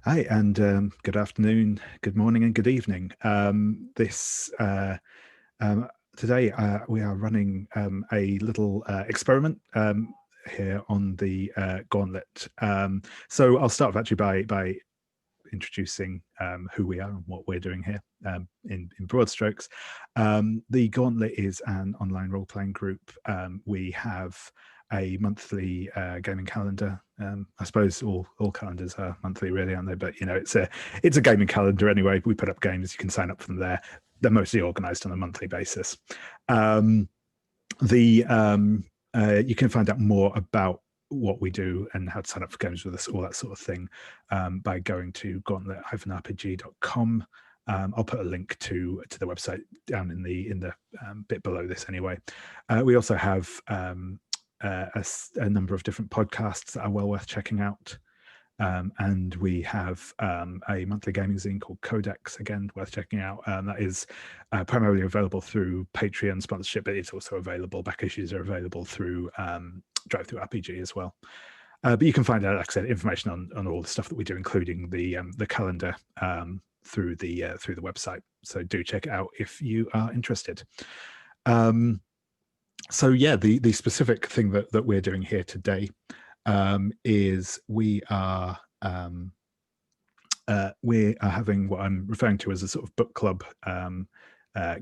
Hi, and good afternoon, good morning, and good evening. Um, Today we are running a little experiment here on the Gauntlet. So I'll start actually by introducing who we are and what we're doing here in broad strokes. The Gauntlet is an online role-playing group. We have a monthly gaming calendar. I suppose all calendars are monthly, really, aren't they? But it's a gaming calendar anyway. We put up games. You can sign up for them there. They're mostly organised on a monthly basis. You can find out more about what we do and how to sign up for games with us, all that sort of thing, by going to gauntlet-rpg.com. I'll put a link to the website down in the bit below this anyway. We also have a number of different podcasts that are well worth checking out. And we have a monthly gaming zine called Codex, again, worth checking out. That is primarily available through Patreon sponsorship, but it's also available, back issues are available through Drive-Thru RPG as well. But you can find out, like I said, information on all the stuff that we do, including the calendar through the website. So do check it out if you are interested. So yeah, the specific thing that we're doing here today is we are having what I'm referring to as a sort of book club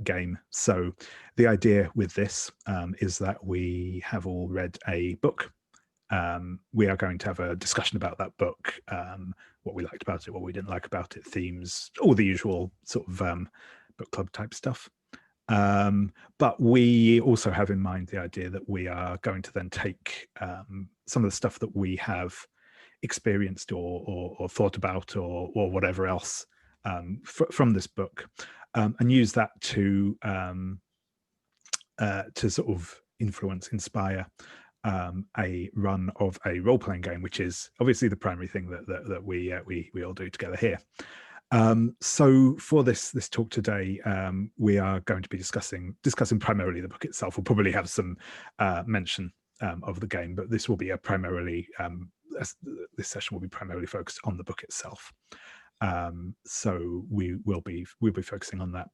game. So the idea with this is that we have all read a book. We are going to have a discussion about that book, what we liked about it, what we didn't like about it, themes, all the usual sort of book club type stuff. But we also have in mind the idea that we are going to then take some of the stuff that we have experienced or thought about or whatever else from this book, and use that to sort of inspire a run of a role-playing game, which is obviously the primary thing that we all do together here. So for this talk today, we are going to be discussing primarily the book itself. We'll probably have some mention of the game, but this will be this session will be primarily focused on the book itself. So we'll be focusing on that.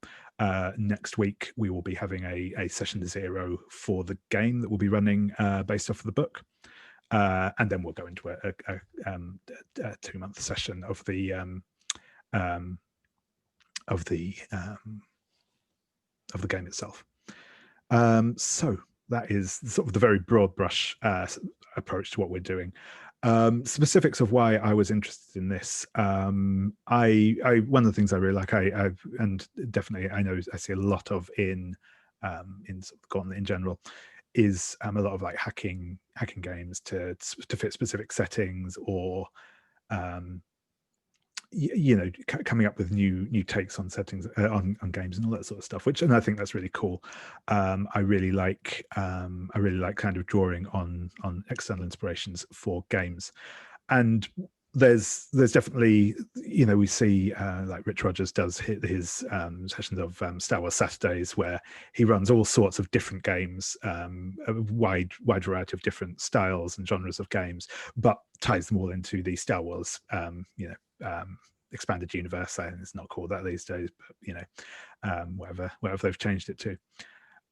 Next week we will be having a session 0 for the game that we'll be running based off of the book, and then we'll go into a 2-month session of the game itself. So that is sort of the very broad brush approach to what we're doing. Specifics of why I was interested in this. One of the things I really like, and definitely I know I see a lot of in sort of Gauntlet in general, is a lot of like hacking games to fit specific settings, or coming up with new takes on settings on games and all that sort of stuff, and I think that's really cool. I really like kind of drawing on external inspirations for games, and there's definitely, we see like Rich Rogers does his sessions of Star Wars Saturdays, where he runs all sorts of different games, a wide variety of different styles and genres of games, but ties them all into the Star Wars expanded universe. And it's not called that these days, but whatever they've changed it to.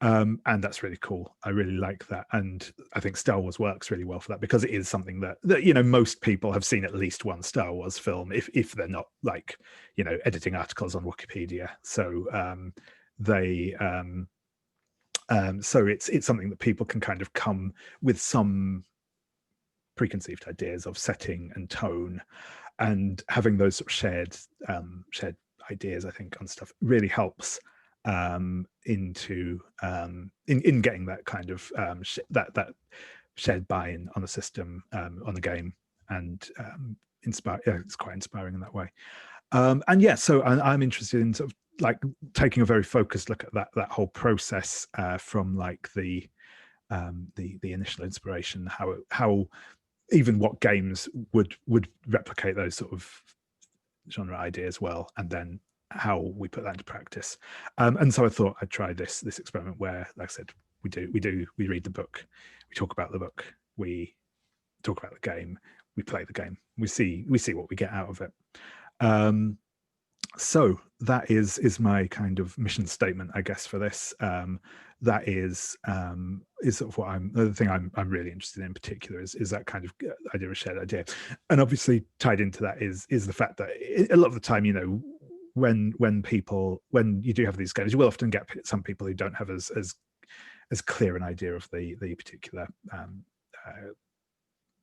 And that's really cool. I really like that, and I think Star Wars works really well for that, because it is something that most people have seen at least one Star Wars film, if they're not like editing articles on Wikipedia. So so it's something that people can kind of come with some preconceived ideas of setting and tone, and having those sort of shared ideas, I think, on stuff really helps in getting that kind of that shared buy-in on the system, on the game, and inspire. Yeah, it's quite inspiring in that way. And yeah, so I'm interested in sort of like taking a very focused look at that whole process, from like the initial inspiration, how even what games would replicate those sort of genre ideas well, and then how we put that into practice. And so I thought I'd try this experiment where, like I said, we read the book, we talk about the book, we talk about the game, we play the game. We see what we get out of it. So that is my kind of mission statement, I guess, for this. That is sort of what the other thing I'm really interested in particular is that kind of idea of shared idea, and obviously tied into that is the fact that a lot of the time, when you do have these games, you will often get some people who don't have as clear an idea of the particular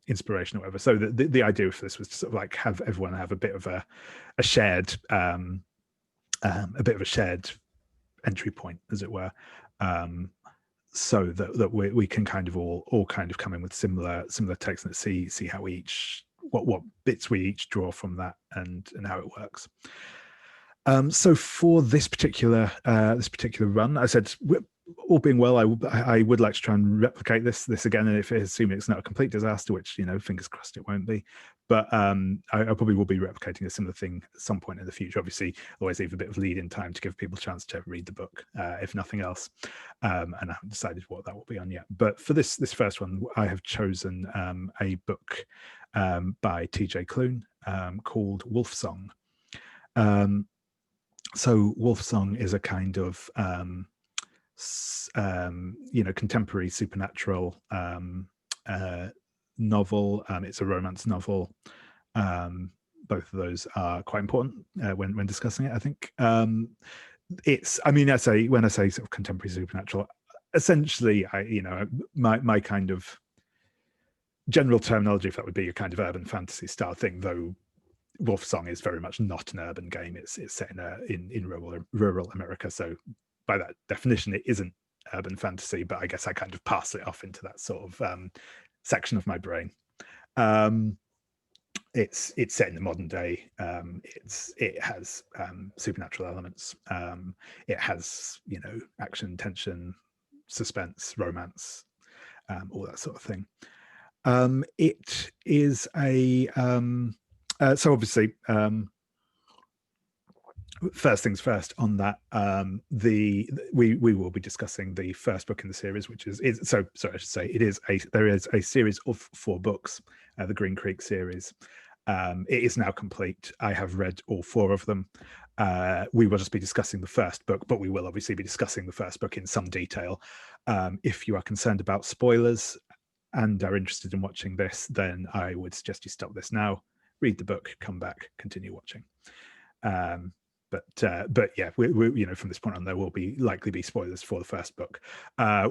inspiration or whatever. So the idea for this was to sort of like have everyone have a bit of a shared entry point, as it were, so that we can kind of all kind of come in with similar takes and see how we each what bits we each draw from that and how it works. So for this particular run, I said, all being well, I would like to try and replicate this again, and if assuming it's not a complete disaster, which fingers crossed it won't be, but I probably will be replicating a similar thing at some point in the future. Obviously, always leave a bit of lead in time to give people a chance to read the book, if nothing else. And I haven't decided what that will be on yet. But for this first one, I have chosen a book by TJ Klune called Wolfsong. So Wolfsong is a kind of contemporary supernatural novel. It's a romance novel. Both of those are quite important when discussing it, I think. When I say sort of contemporary supernatural, essentially, my kind of general terminology for that would be a kind of urban fantasy style thing, though Wolfsong is very much not an urban game. It's set in rural America, so by that definition, it isn't urban fantasy. But I guess I kind of pass it off into that sort of section of my brain. It's set in the modern day. It has supernatural elements. It has action, tension, suspense, romance, all that sort of thing. It is a so obviously, first things first on that, we will be discussing the first book in the series, which is there is a series of 4 books, the Green Creek series. It is now complete. I have read all 4 of them. We will just be discussing the first book, but we will obviously be discussing the first book in some detail. If you are concerned about spoilers and are interested in watching this, then I would suggest you stop this now, read the book, come back, continue watching. But yeah, we from this point on, there will likely be spoilers for the first book.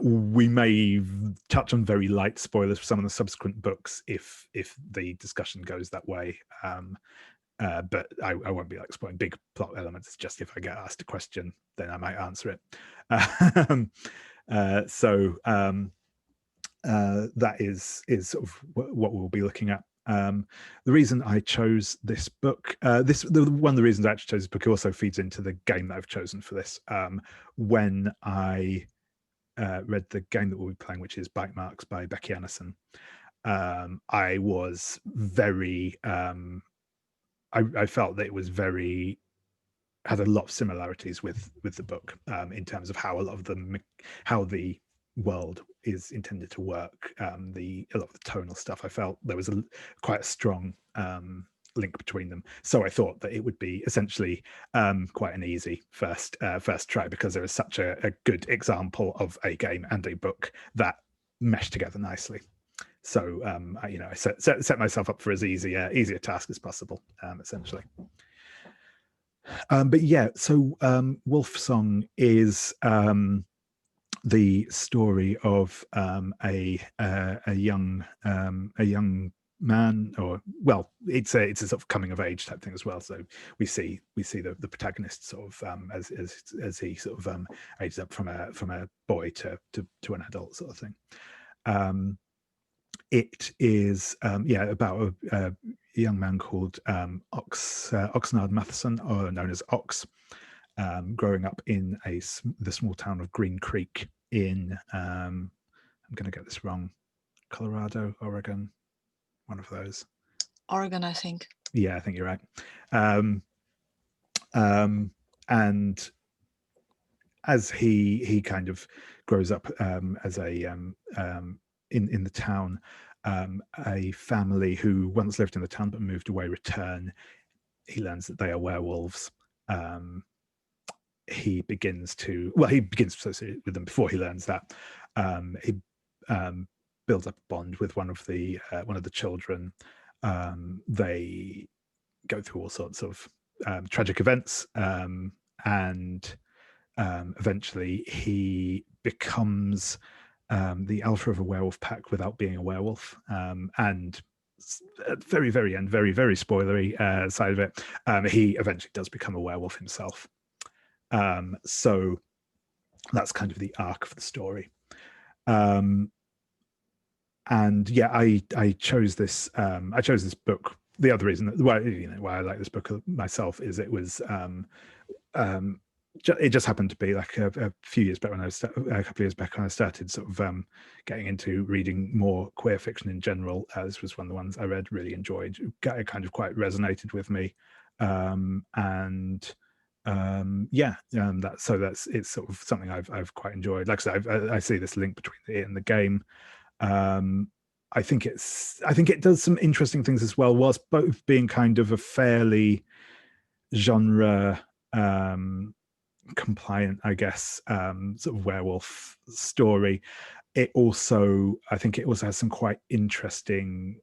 We may touch on very light spoilers for some of the subsequent books if the discussion goes that way. But I won't be spoiling big plot elements. Just if I get asked a question, then I might answer it. That is sort of what we'll be looking at. The reason I chose this book, one of the reasons I actually chose this book also feeds into the game that I've chosen for this. When I read the game that we'll be playing, which is Bite Marks by Becky Anderson, I was very, I felt that it was had a lot of similarities with the book in terms of how a lot of the world is intended to work, a lot of the tonal stuff. I felt there was quite a strong link between them, so I thought that it would be essentially quite an easy first try, because there is such a good example of a game and a book that mesh together nicely. So I set myself up for as easy a task as possible, essentially. But yeah, so Wolfsong is the story of a young man, or well, it's a sort of coming of age type thing as well. So we see the protagonist sort of as he sort of ages up from a boy to an adult sort of thing. It is about a young man called Oxnard Matheson, or known as Ox, growing up in the small town of Green Creek in I'm going to get this wrong, Colorado, Oregon, one of those. Oregon, I think. Yeah, I think you're right. And as he kind of grows up as a in the town, a family who once lived in the town but moved away return. He learns that they are werewolves. He begins to associate with them before he learns that. He builds up a bond with one of the children. They go through all sorts of tragic events, and eventually he becomes the alpha of a werewolf pack without being a werewolf. And at the very, very end, very, very spoilery side of it, he eventually does become a werewolf himself. So that's kind of the arc of the story. And yeah, I chose this book. The other reason why I like this book myself is it was it just happened to be like a few years back a couple of years back when I started sort of getting into reading more queer fiction in general. This was one of the ones I read, really enjoyed. It kind of quite resonated with me, it's sort of something I've quite enjoyed. Like I said, I see this link between it and the game. I think it does some interesting things as well, whilst both being kind of a fairly genre compliant, I guess, sort of werewolf story. I think it also has some quite interesting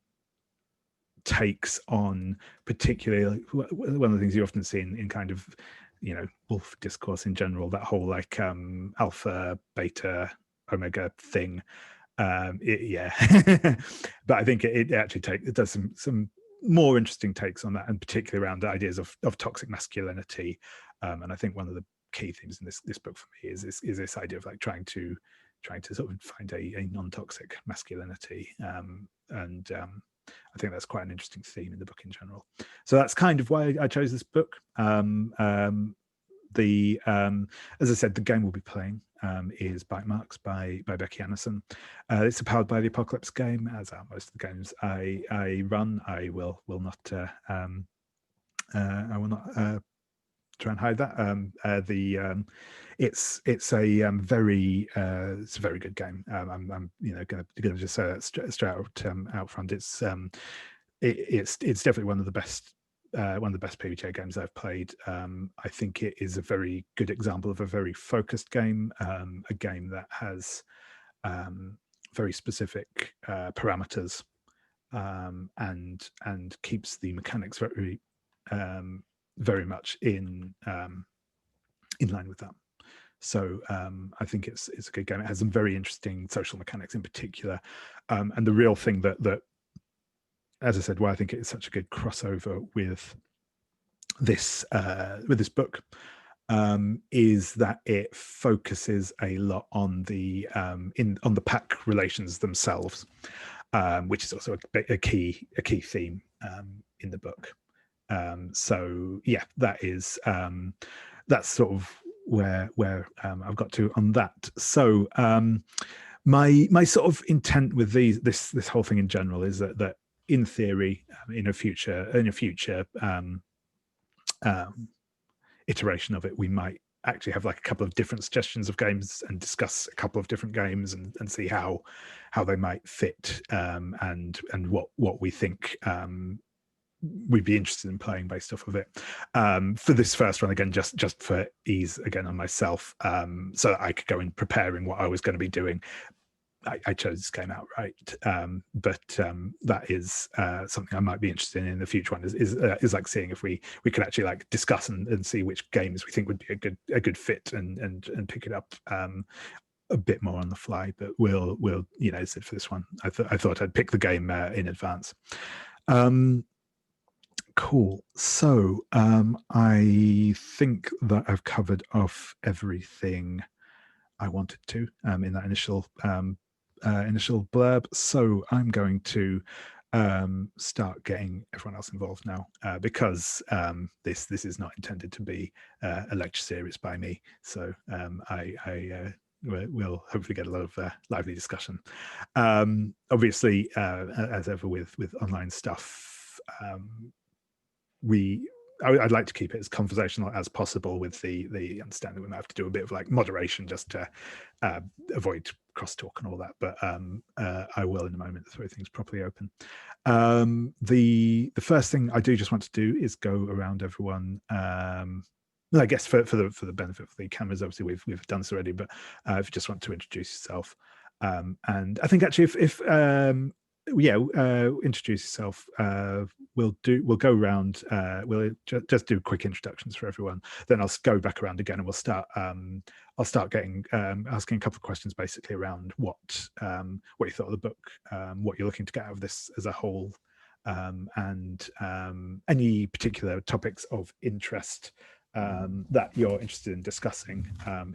takes on, particularly one of the things you often see in kind of, wolf discourse in general, that whole like alpha, beta, omega thing. But I think it actually does some more interesting takes on that, and particularly around the ideas of toxic masculinity. And I think one of the key themes in this book for me is this idea of like trying to sort of find a non-toxic masculinity. I think that's quite an interesting theme in the book in general. So that's kind of why I chose this book. As I said, the game we'll be playing is Bite Marks by Becky Anderson. It's a Powered by the Apocalypse game, as are most of the games I run. I will not try and hide that. It's a very good game. I'm going to just say that straight out front. It's definitely one of the best PBTA games I've played. I think it is a very good example of a very focused game, a game that has very specific parameters, and keeps the mechanics very much in line with that. So I think it's a good game. It has some very interesting social mechanics in particular, and the real thing that, as I said, why I think it is such a good crossover with this book, is that it focuses a lot on the on the pack relations themselves, which is also a key theme in the book. So yeah, that's sort of where I've got to on that. So my sort of intent with this whole thing in general is that in theory, in a future iteration of it, we might actually have like a couple of different suggestions of games and discuss a couple of different games and see how they might fit, and what we think we'd be interested in playing based off of it. For this first one, again, just for ease again on myself, so that I could go in preparing what I was going to be doing, I chose this game outright. But that is something I might be interested in the future one, is like seeing if we could actually like discuss and see which games we think would be a good fit, and pick it up a bit more on the fly. But we'll for this one, I thought I'd pick the game in advance. Cool. So I think that I've covered off everything I wanted to in that initial blurb. So I'm going to start getting everyone else involved now, because this is not intended to be a lecture series by me. So we'll hopefully get a lot of lively discussion. Obviously, as ever with online stuff, I'd like to keep it as conversational as possible, with the understanding that we might have to do a bit of like moderation just to avoid crosstalk and all that. But I will in a moment throw things properly open. The first thing I do just want to do is go around everyone. I guess for the benefit of the cameras, obviously we've done this already, but if you just want to introduce yourself, and I think actually if introduce yourself. We'll go around. We'll just do quick introductions for everyone. Then I'll go back around again, and we'll start. I'll start getting asking a couple of questions, basically around what you thought of the book, what you're looking to get out of this as a whole, and any particular topics of interest that you're interested in discussing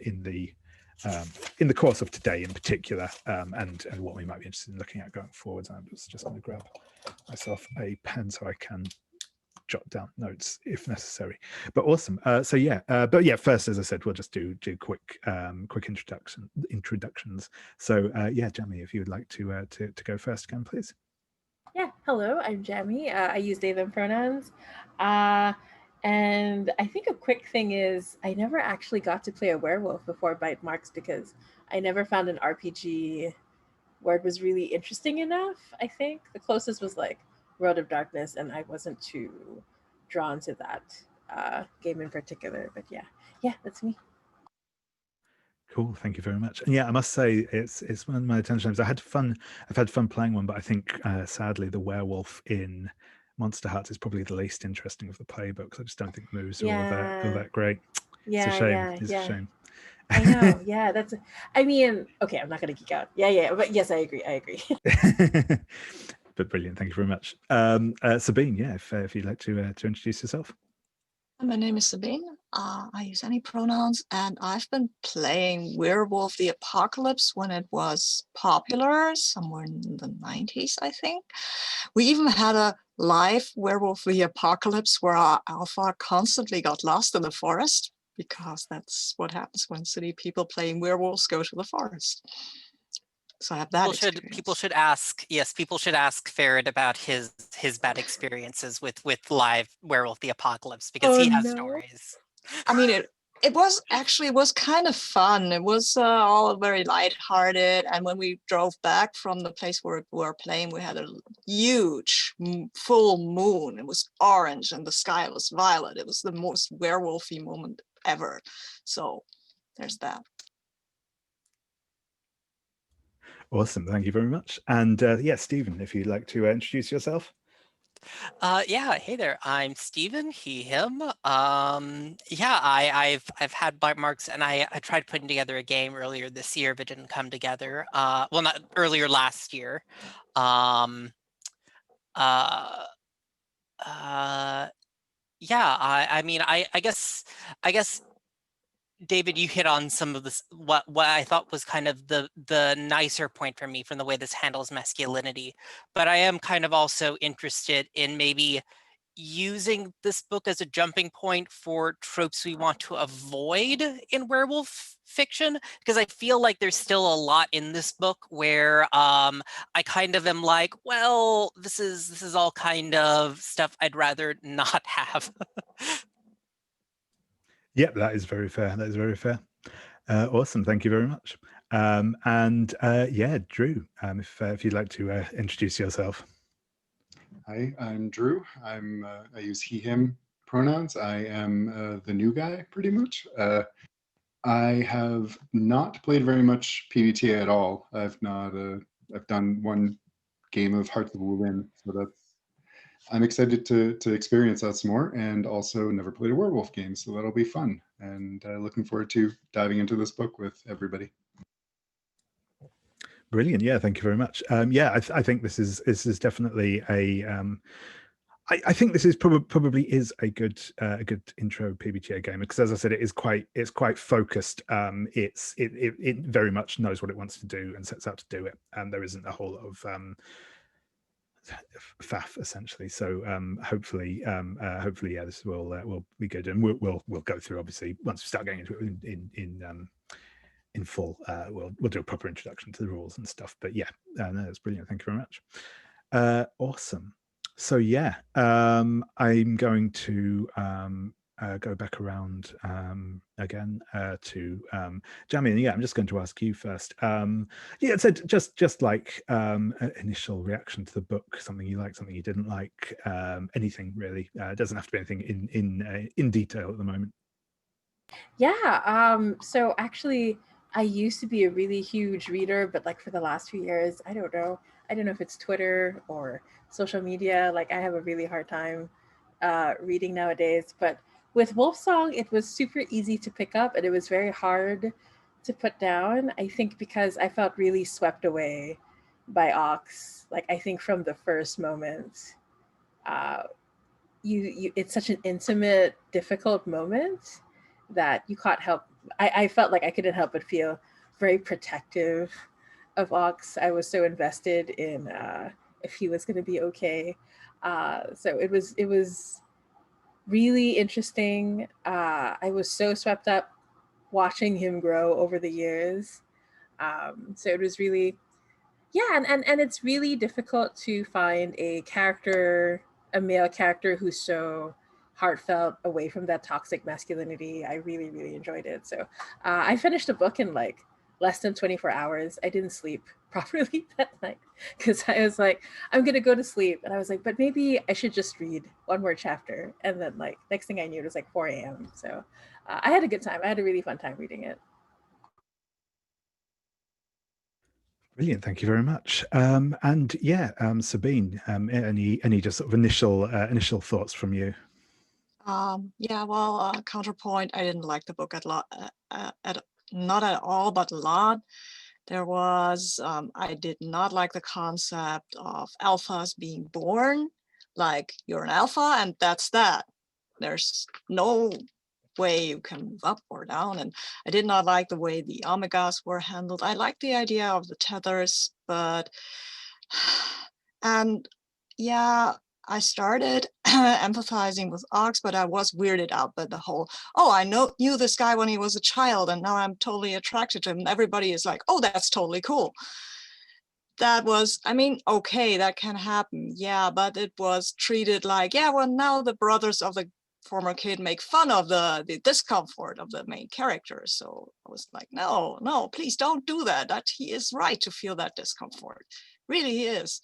in the course of today in particular, and what we might be interested in looking at going forward. I'm just going to grab myself a pen so I can jot down notes if necessary. But awesome. First, as I said, we'll just do quick introductions. So Jamie, if you would like to go first again, please. Yeah, hello, I'm Jamie. I use they, them pronouns. And I think a quick thing is I never actually got to play a werewolf before Bite Marks because I never found an RPG where it was really interesting enough. I think the closest was like World of Darkness, and I wasn't too drawn to that game in particular. But yeah, that's me. Cool, thank you very much. And yeah, I must say it's one of my attention items. I've had fun playing one, but I think sadly the werewolf in Monster Hearts is probably the least interesting of the playbooks. I just don't think the moves are all that great. It's a shame. It's a shame. I know. Yeah, I mean, okay, I'm not gonna geek out. Yeah, but yes, I agree. But brilliant, thank you very much. Sabine, yeah, if you'd like to introduce yourself. My name is Sabine. I use any pronouns, and I've been playing Werewolf the Apocalypse when it was popular, somewhere in the 90s, I think. We even had a live Werewolf the Apocalypse where our alpha constantly got lost in the forest, because that's what happens when city people playing werewolves go to the forest. So I have that people should ask Farrad about his bad experiences with live Werewolf the Apocalypse, because he has stories. I mean, it was kind of fun. It was all very lighthearted, and when we drove back from the place where we were playing, we had a huge full moon. It was orange and the sky was violet. It was the most werewolfy moment ever. So there's that. Awesome, thank you very much. And Stephen, if you'd like to introduce yourself. Hey there, I'm Stephen, he, him. I've had bite marks, and I tried putting together a game earlier this year, but didn't come together. Well, not earlier last year. I guess David, you hit on some of this, what I thought was kind of the nicer point for me from the way this handles masculinity. But I am kind of also interested in maybe using this book as a jumping point for tropes we want to avoid in werewolf fiction, because I feel like there's still a lot in this book where I kind of am like, well, this is all kind of stuff I'd rather not have. Yep, that is very fair. Awesome, thank you very much. Drew, if you'd like to introduce yourself. Hi, I'm Drew. I use he, him pronouns. I am the new guy, pretty much. I have not played very much PBTA at all. I've done one game of Hearts of Wulin, so I'm excited to experience that some more, and also never played a werewolf game, so that'll be fun. And looking forward to diving into this book with everybody. Brilliant. Yeah, thank you very much. I think this is definitely a. I think this is probably is a good intro PBTA game, because, as I said, it's quite focused. It very much knows what it wants to do and sets out to do it, and there isn't a whole lot of faff essentially. So hopefully this will be good, and we'll go through, obviously, once we start getting into it in full. We'll do a proper introduction to the rules and stuff. But no, that's brilliant. Thank you very much. Awesome. So yeah, I'm going to go back around again to Jamie. And yeah, I'm just going to ask you first. Yeah, so just like initial reaction to the book, something you liked, something you didn't like, anything really. It doesn't have to be anything in detail at the moment. Yeah. So actually, I used to be a really huge reader, but like for the last few years, I don't know. I don't know if it's Twitter or social media. Like I have a really hard time reading nowadays. But with Wolfsong, it was super easy to pick up, and it was very hard to put down. I think because I felt really swept away by Ox. Like I think from the first moment, uh, you it's such an intimate, difficult moment that you can't help. I felt like I couldn't help but feel very protective of Ox. I was so invested in if he was going to be okay. So it was really interesting. I was so swept up watching him grow over the years. So it was really, yeah, and it's really difficult to find a character, a male character who's so heartfelt away from that toxic masculinity. I really, really enjoyed it. So I finished the book in like less than 24 hours. I didn't sleep properly that night because I was like, I'm gonna go to sleep, and I was like, but maybe I should just read one more chapter. And then like next thing I knew, it was like 4 a.m. So I had a good time. I had a really fun time reading it. Brilliant, thank you very much. And yeah, Sabine, any just sort of initial thoughts from you? Yeah, well, counterpoint, I didn't like the book not at all, but a lot. There was, I did not like the concept of alphas being born, like you're an alpha and that's that. There's no way you can move up or down. And I did not like the way the omegas were handled. I liked the idea of the tethers, but, and yeah, I started empathizing with Ox, but I was weirded out by the whole, oh, knew this guy when he was a child, and now I'm totally attracted to him. And everybody is like, oh, that's totally cool. That was, I mean, okay, that can happen. Yeah, but it was treated like, yeah, well, now the brothers of the former kid make fun of the discomfort of the main character. So I was like, no, please don't do that. That he is right to feel that discomfort. Really he is.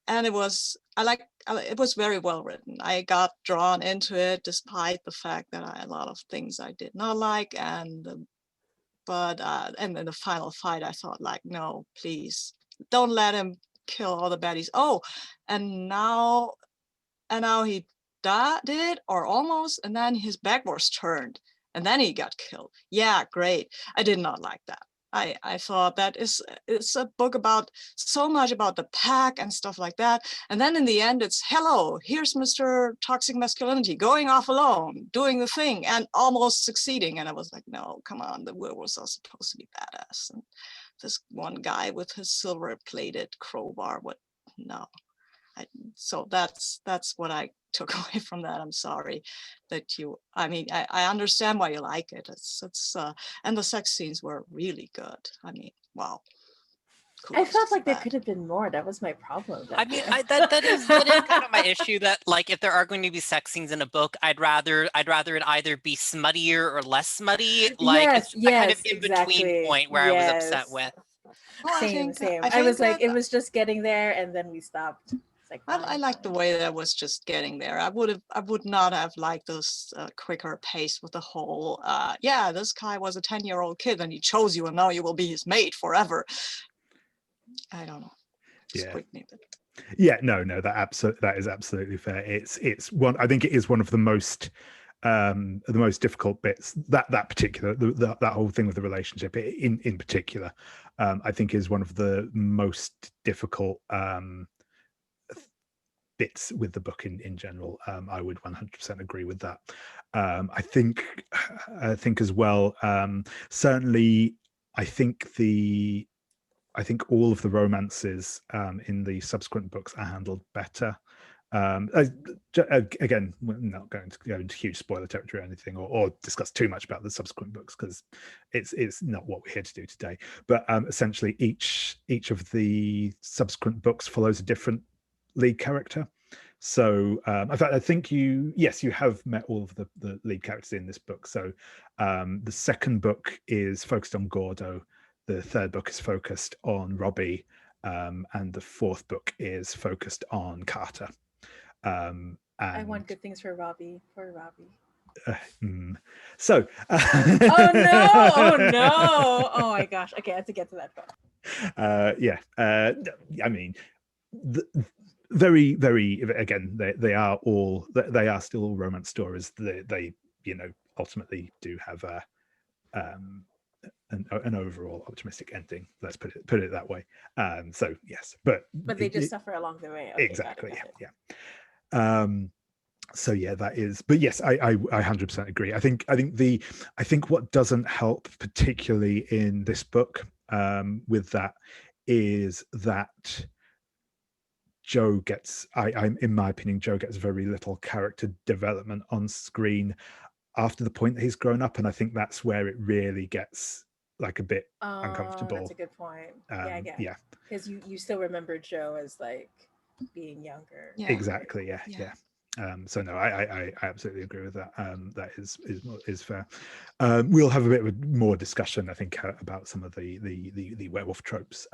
And it was, it was very well written. I got drawn into it despite the fact that I had a lot of things I did not like. And in the final fight, I thought like, no, please don't let him kill all the baddies. Oh, and now he did, or almost, and then his back was turned and then he got killed. Yeah, great. I did not like that. I thought that it's a book about so much about the pack and stuff like that. And then in the end, it's, hello, here's Mr. Toxic Masculinity going off alone, doing the thing and almost succeeding. And I was like, no, come on, the werewolves are supposed to be badass. And this one guy with his silver-plated crowbar, no. So that's what I took away from that. I'm sorry that I understand why you like it. It's and the sex scenes were really good. I mean, wow. I felt like there could have been more. That was my problem. I mean, that is kind of my issue. That like, if there are going to be sex scenes in a book, I'd rather it either be smuttier or less smutty. Like, yes, it's a kind of in exactly. between point where I was upset with. Well, same. I was like, it was just getting there, and then we stopped. Like, I like the way that was just getting there. I would not have liked this quicker pace with the whole, yeah, this guy was a 10-year-old kid and he chose you and now you will be his mate forever. I don't know. Yeah. Yeah, no, that is absolutely fair. It's one. I think it is one of the most difficult bits. That particular that whole thing with the relationship in particular, I think is one of the most difficult bits with the book in general. I would 100% agree with that. I think as well. Certainly, I think all of the romances in the subsequent books are handled better. Again, we're not going to go into huge spoiler territory or anything, or discuss too much about the subsequent books because it's not what we're here to do today. But essentially, each of the subsequent books follows a different lead character. So in fact, I think you have met all of the lead characters in this book. So the second book is focused on Gordo. The third book is focused on Robbie. And the fourth book is focused on Carter. I want good things for Robbie. Poor Robbie. So oh no, oh my gosh. Okay, I have to get to that part. I mean, very, very, again, they are still all romance stories. They ultimately do have an overall optimistic ending. Let's put it that way. So yes, but they just suffer along the way. Okay, exactly. got it. Yeah. So yeah, that is. But yes, I 100% agree. I think what doesn't help, particularly in this book, with that, is that Joe gets. I'm in my opinion, Joe gets very little character development on screen after the point that he's grown up, and I think that's where it really gets like a bit uncomfortable. That's a good point. Yeah. Because you still remember Joe as like being younger. Yeah. Exactly. Yeah. So no, I absolutely agree with that. That is fair. We'll have a bit of more discussion, I think, about some of the werewolf tropes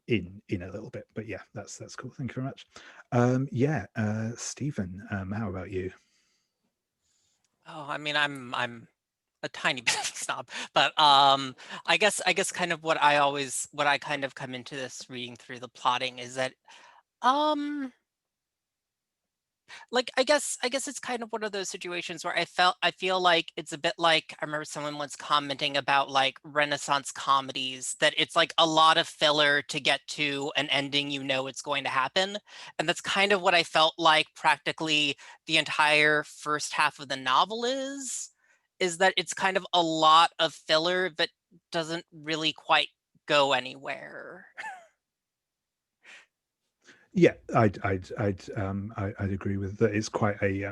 in a little bit. But yeah, that's cool. Thank you very much. Stephen, how about you? Oh, I mean, I'm a tiny bit of a snob, but I guess kind of what I kind of come into this reading through the plotting is that like I guess it's kind of one of those situations where I feel like it's a bit like, I remember someone once commenting about like Renaissance comedies, that it's like a lot of filler to get to an ending it's going to happen. And that's kind of what I felt like practically the entire first half of the novel is that it's kind of a lot of filler that doesn't really quite go anywhere. Yeah, I'd agree with that. It's quite a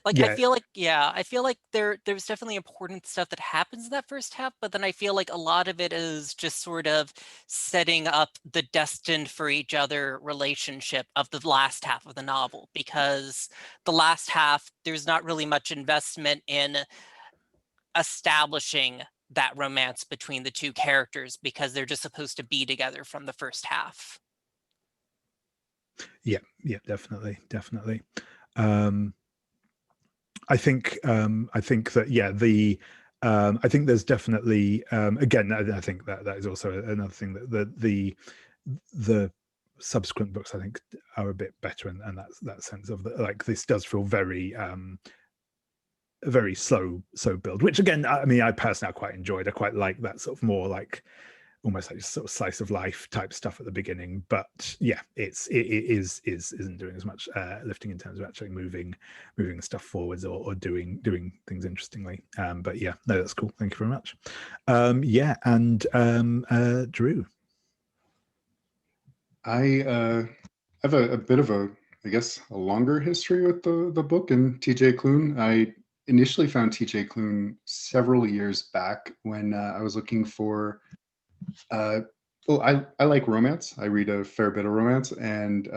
like, I feel like there's definitely important stuff that happens in that first half, but then I feel like a lot of it is just sort of setting up the destined for each other relationship of the last half of the novel, because the last half, there's not really much investment in establishing that romance between the two characters, because they're just supposed to be together from the first half. Yeah, definitely. I think that I think there's definitely again, I think that is also another thing, that the subsequent books, I think, are a bit better, and that sense of like, this does feel very very slow build, which again, I mean, I personally quite enjoyed. I quite like that sort of more like almost like sort of slice of life type stuff at the beginning. But yeah, it isn't doing as much lifting in terms of actually moving stuff forwards or doing things interestingly. But yeah, no, that's cool. Thank you very much. And Drew. I have a bit of a longer history with the book and TJ Klune. I initially found TJ Klune several years back when I was looking for I like romance. I read a fair bit of romance, and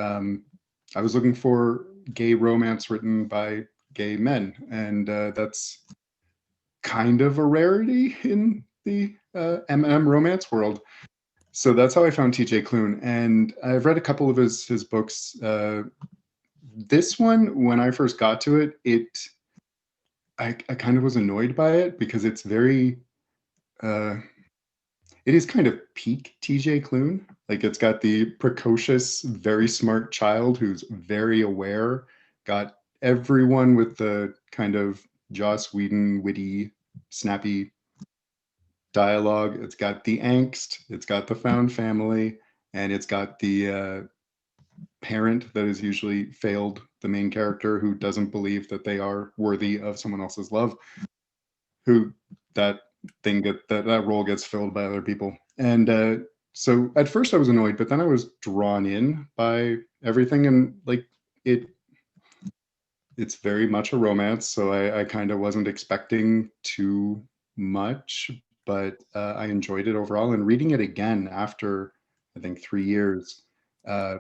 I was looking for gay romance written by gay men, and that's kind of a rarity in the MM romance world. So that's how I found TJ Klune, and I've read a couple of his books. This one, when I first got to it, I kind of was annoyed by it, because it's very it is kind of peak TJ Klune. Like, it's got the precocious, very smart child who's very aware, got everyone with the kind of Joss Whedon, witty, snappy dialogue. It's got the angst, it's got the found family, and it's got the parent that is usually failed the main character, who doesn't believe that they are worthy of someone else's love, who that role gets filled by other people. And so at first I was annoyed, but then I was drawn in by everything, and like it's very much a romance, so I kind of wasn't expecting too much, but I enjoyed it overall. And reading it again after I think 3 years, Yeah,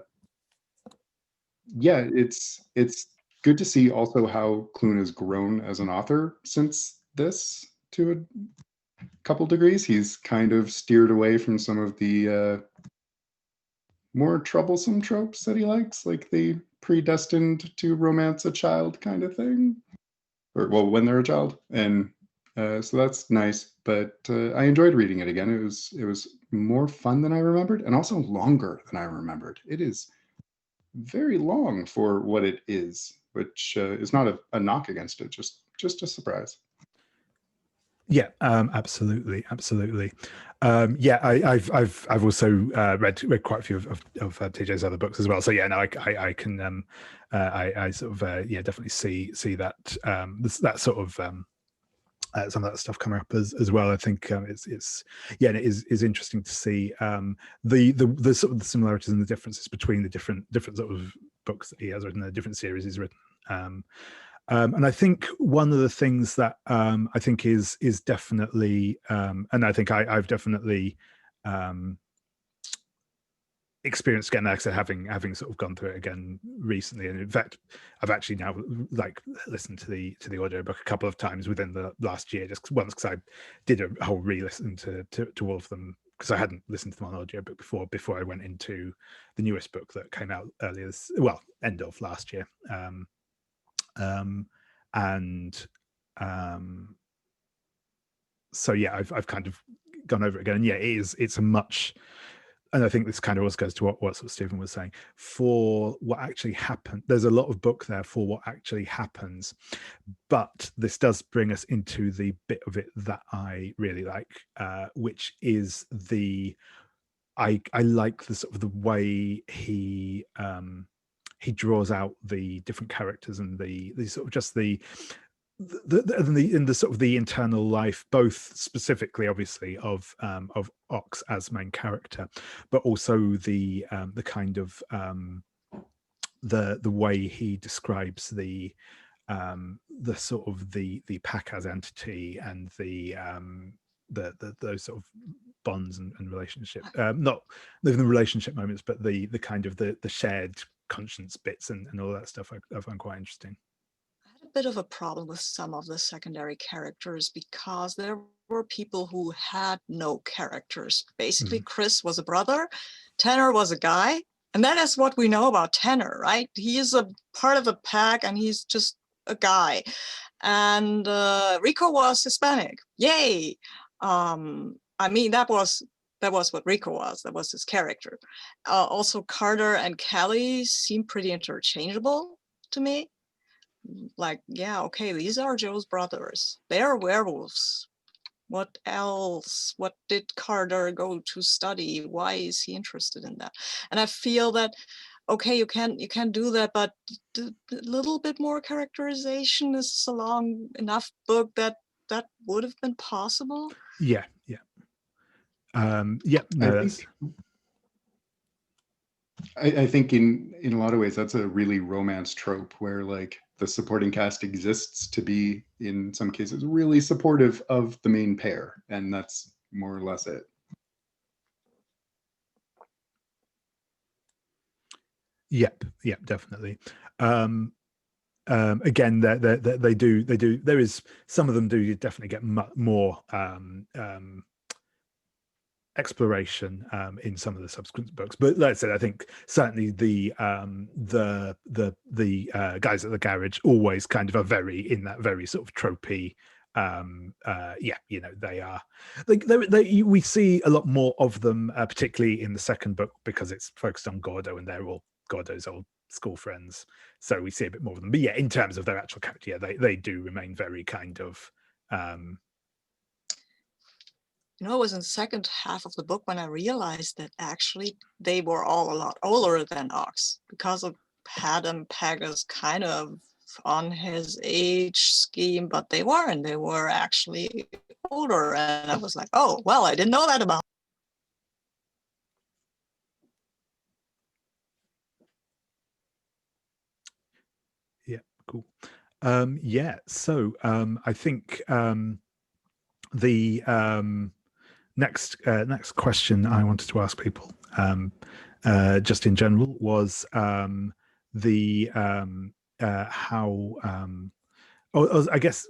it's good to see also how Clune has grown as an author since this to a couple degrees. He's kind of steered away from some of the more troublesome tropes that he likes, like the predestined to romance a child kind of thing, or well, when they're a child, and so that's nice. But I enjoyed reading it again. It was more fun than I remembered, and also longer than I remembered. It is very long for what it is, which is not a knock against it, just a surprise. Yeah, absolutely. Yeah, I've also read quite a few of TJ's other books as well. So yeah, no, I can I sort of yeah, definitely see that that sort of some of that stuff coming up as well. I think it's yeah, and it is interesting to see the sort of the similarities and the differences between the different sort of books that he has written, the different series he's written. And I think one of the things that I think is definitely, and I think I've definitely experienced again, like I said, having sort of gone through it again recently, and in fact, I've actually now like listened to the audiobook a couple of times within the last year, just once because I did a whole re-listen to all of them because I hadn't listened to them on audiobook before I went into the newest book that came out earlier end of last year. So yeah, I've kind of gone over it again, and yeah, it's a much, and I think this kind of also goes to what sort of Stephen was saying, for what actually happened. There's a lot of book there for what actually happens, but this does bring us into the bit of it that I really like, which is I like the sort of the way he draws out the different characters and the sort of just in the sort of the internal life, both specifically obviously of Ox as main character, but also the kind of the way he describes the sort of the pack as entity and the those sort of bonds and relationship, not even the relationship moments, but the kind of the shared conscience bits and all that stuff I find quite interesting. I had a bit of a problem with some of the secondary characters because there were people who had no characters. Basically, Chris was a brother, Tanner was a guy, and that is what we know about Tanner, right? He is a part of a pack and he's just a guy. And Rico was Hispanic. Yay! I mean, that was what Rico was. That was his character. Also, Carter and Kelly seemed pretty interchangeable to me. Like, yeah, okay, these are Joe's brothers. They are werewolves. What else? What did Carter go to study? Why is he interested in that? And I feel that, okay, you can do that, but a little bit more characterization. Is a long enough book that would have been possible. Yeah. Yeah, no, I think in a lot of ways that's a really romance trope where like the supporting cast exists to be in some cases really supportive of the main pair, and that's more or less it. Yep, definitely. Again, they do. There is some of them do definitely get more exploration in some of the subsequent books, but like I said, I think certainly the guys at the garage always kind of are very in that very sort of tropey. Yeah, you know, they are. We see a lot more of them, particularly in the second book because it's focused on Gordo, and they're all Gordo's old school friends, so we see a bit more of them. But yeah, in terms of their actual character, yeah, they do remain very kind of. You know, it was in the second half of the book when I realized that actually they were all a lot older than Ox, because of Adam Pegasus kind of on his age scheme, but they weren't. They were actually older. And I was like, oh, well, I didn't know that about. Yeah, cool. Yeah, so I think the next question I wanted to ask people just in general, was the how I guess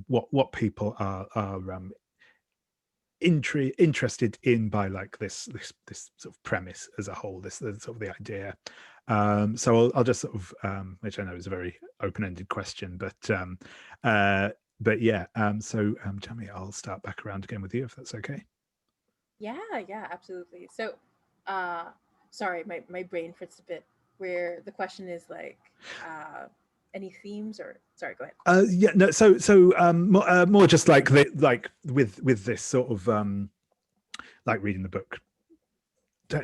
what people are interested in by like this sort of premise as a whole, this sort of the idea. So I'll just sort of which I know is a very open-ended question, but yeah. So Jamie, I'll start back around again with you if that's okay. Yeah, absolutely. So sorry, my brain fritzed a bit where the question is like any themes, or sorry, go ahead. Yeah, no, so more just like with this sort of like reading the book,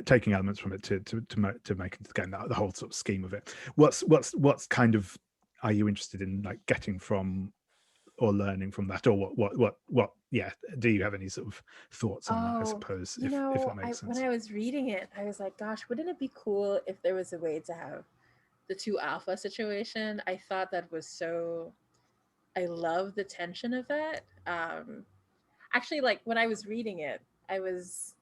taking elements from it to make into the game, the whole sort of scheme of it. What's kind of are you interested in like getting from or learning from that, or what yeah, do you have any sort of thoughts on that, I suppose, if that makes sense? When I was reading it, I was like, gosh, wouldn't it be cool if there was a way to have the 2 alpha situation? I thought that was so, I love the tension of that. Actually, like when I was reading it, I was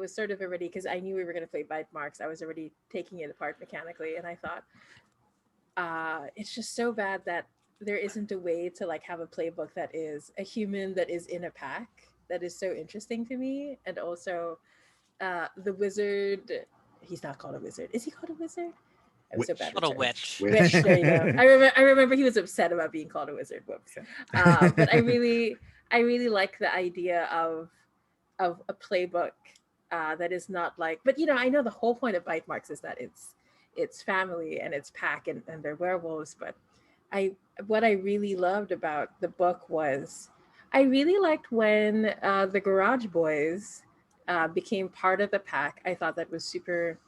sort of already, because I knew we were going to play bite marks, I was already taking it apart mechanically, and I thought it's just so bad that there isn't a way to like have a playbook that is a human that is in a pack. That is so interesting to me. And also the wizard, he's not called a wizard, is he called a wizard? I was so bad Called a witch. Witch, there you go. I remember he was upset about being called a wizard. Whoops. But I really like the idea of a playbook that is not like, but I know the whole point of bite marks is that it's family and it's pack and they're werewolves. But what I really loved about the book was I really liked when the Garage Boys became part of the pack. I thought that was super.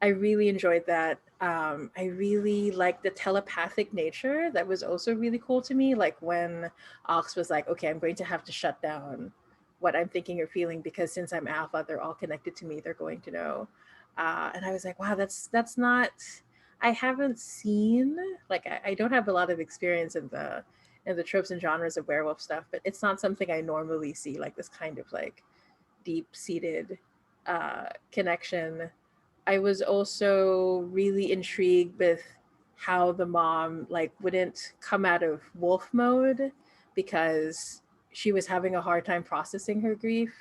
I really enjoyed that. I really liked the telepathic nature. That was also really cool to me. Like when Ox was like, okay, I'm going to have to shut down what I'm thinking or feeling, because since I'm alpha, they're all connected to me. They're going to know. And I was like, wow, that's not, I haven't seen, like, I don't have a lot of experience in the tropes and genres of werewolf stuff, but it's not something I normally see, like this kind of like deep-seated connection. I was also really intrigued with how the mom like wouldn't come out of wolf mode because she was having a hard time processing her grief,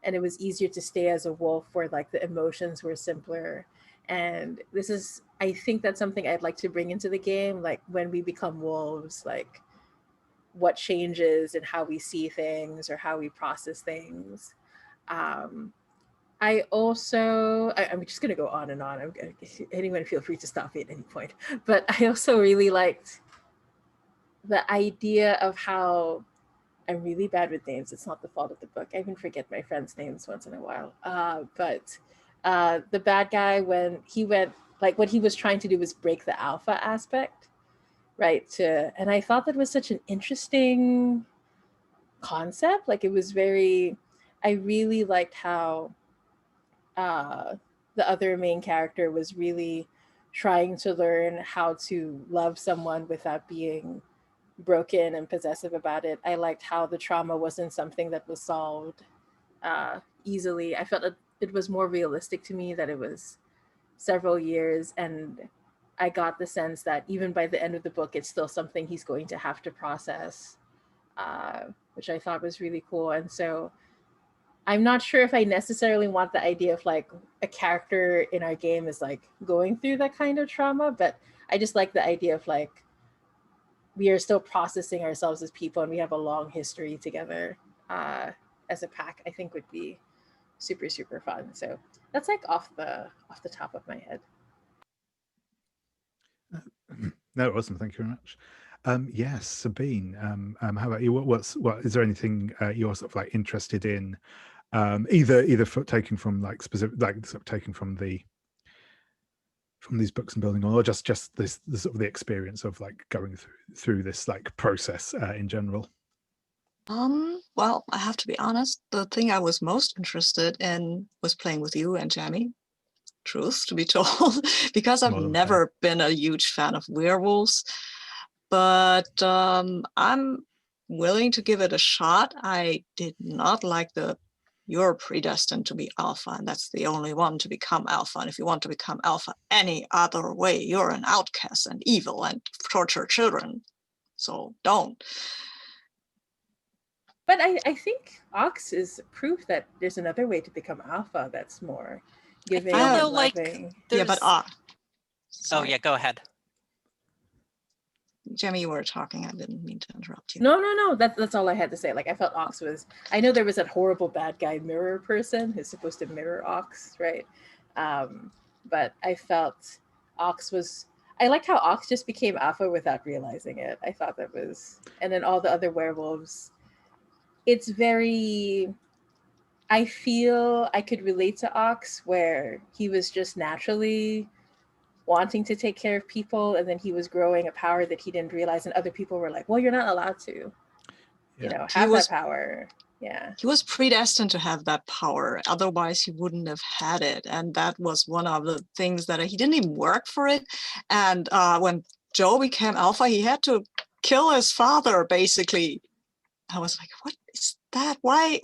and it was easier to stay as a wolf where like the emotions were simpler. And this is, I think that's something I'd like to bring into the game, like when we become wolves, like what changes in how we see things or how we process things. I also, I'm just going to go on and on. Anyone feel free to stop me at any point. But I also really liked the idea of how, I'm really bad with names. It's not the fault of the book. I even forget my friends' names once in a while. But the bad guy, when he went, like what he was trying to do was break the alpha aspect, right? And I thought that was such an interesting concept. Like it was very, I really liked how the other main character was really trying to learn how to love someone without being broken and possessive about it. I liked how the trauma wasn't something that was solved easily. I felt it was more realistic to me that it was several years, and I got the sense that even by the end of the book, it's still something he's going to have to process, which I thought was really cool. And so I'm not sure if I necessarily want the idea of like a character in our game is like going through that kind of trauma, but I just like the idea of like we are still processing ourselves as people and we have a long history together as a pack. I think would be super, super fun. So that's like off the top of my head. No, awesome. Thank you very much. Yes, Sabine. How about you? What is there anything you're sort of like interested in? Either taking from like specific, like sort of taking from these books and building on, or just this sort of the experience of like going through this like process in general. Well, I have to be honest, the thing I was most interested in was playing with you and Jamie, truth to be told, because I've never been a huge fan of werewolves, but I'm willing to give it a shot. I did not like the you're predestined to be alpha, and that's the only one to become alpha. And if you want to become alpha any other way, you're an outcast and evil and torture children. So don't. But I think Ox is proof that there's another way to become alpha that's more giving feel and though like loving. Yeah, but oh sorry. yeah, go ahead. Jemmy, you were talking. I didn't mean to interrupt you. No. That's all I had to say. Like I felt Ox was. I know there was that horrible bad guy mirror person who's supposed to mirror Ox, right? But I felt Ox was. I liked how Ox just became alpha without realizing it. I thought that was, and then all the other werewolves. It's very. I feel I could relate to Ox where he was just naturally wanting to take care of people, and then he was growing a power that he didn't realize, and other people were like, well, you're not allowed to have that power. Yeah, he was predestined to have that power, otherwise he wouldn't have had it. And that was one of the things that he didn't even work for it. And when Joe became alpha, he had to kill his father, basically. I was like, what is that? Why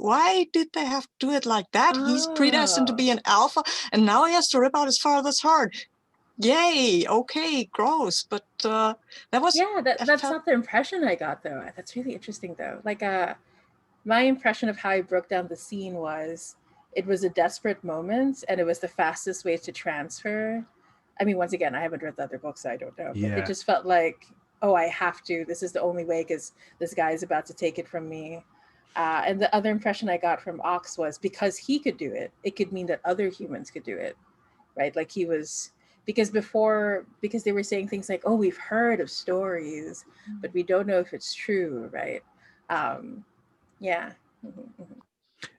did they have to do it like that? He's predestined to be an alpha, and now he has to rip out his father's heart. Yay, okay, gross. But that was that's not the impression I got though. That's really interesting though. Like my impression of how he broke down the scene was it was a desperate moment and it was the fastest way to transfer. I mean, once again, I haven't read the other books, so I don't know. But it just felt like, oh, I have to. This is the only way because this guy is about to take it from me. And the other impression I got from Ox was because he could do it, it could mean that other humans could do it, right? Like he was, because they were saying things like, oh, we've heard of stories, but we don't know if it's true, right? Yeah.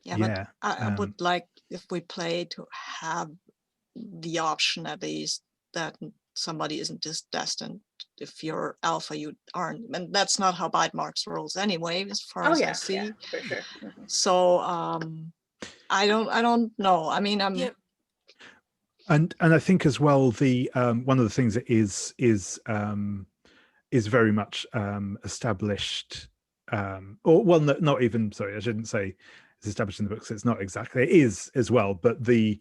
But I would like, if we play, to have the option at least that somebody isn't just destined. If you're alpha, you aren't, and that's not how bite marks rolls anyway, as far as I see. Yeah, for sure. So I don't know. I mean, and I think as well, the one of the things that is very much established, or well, not even. Sorry, I shouldn't say it's established in the books. It's not exactly. It is as well, but the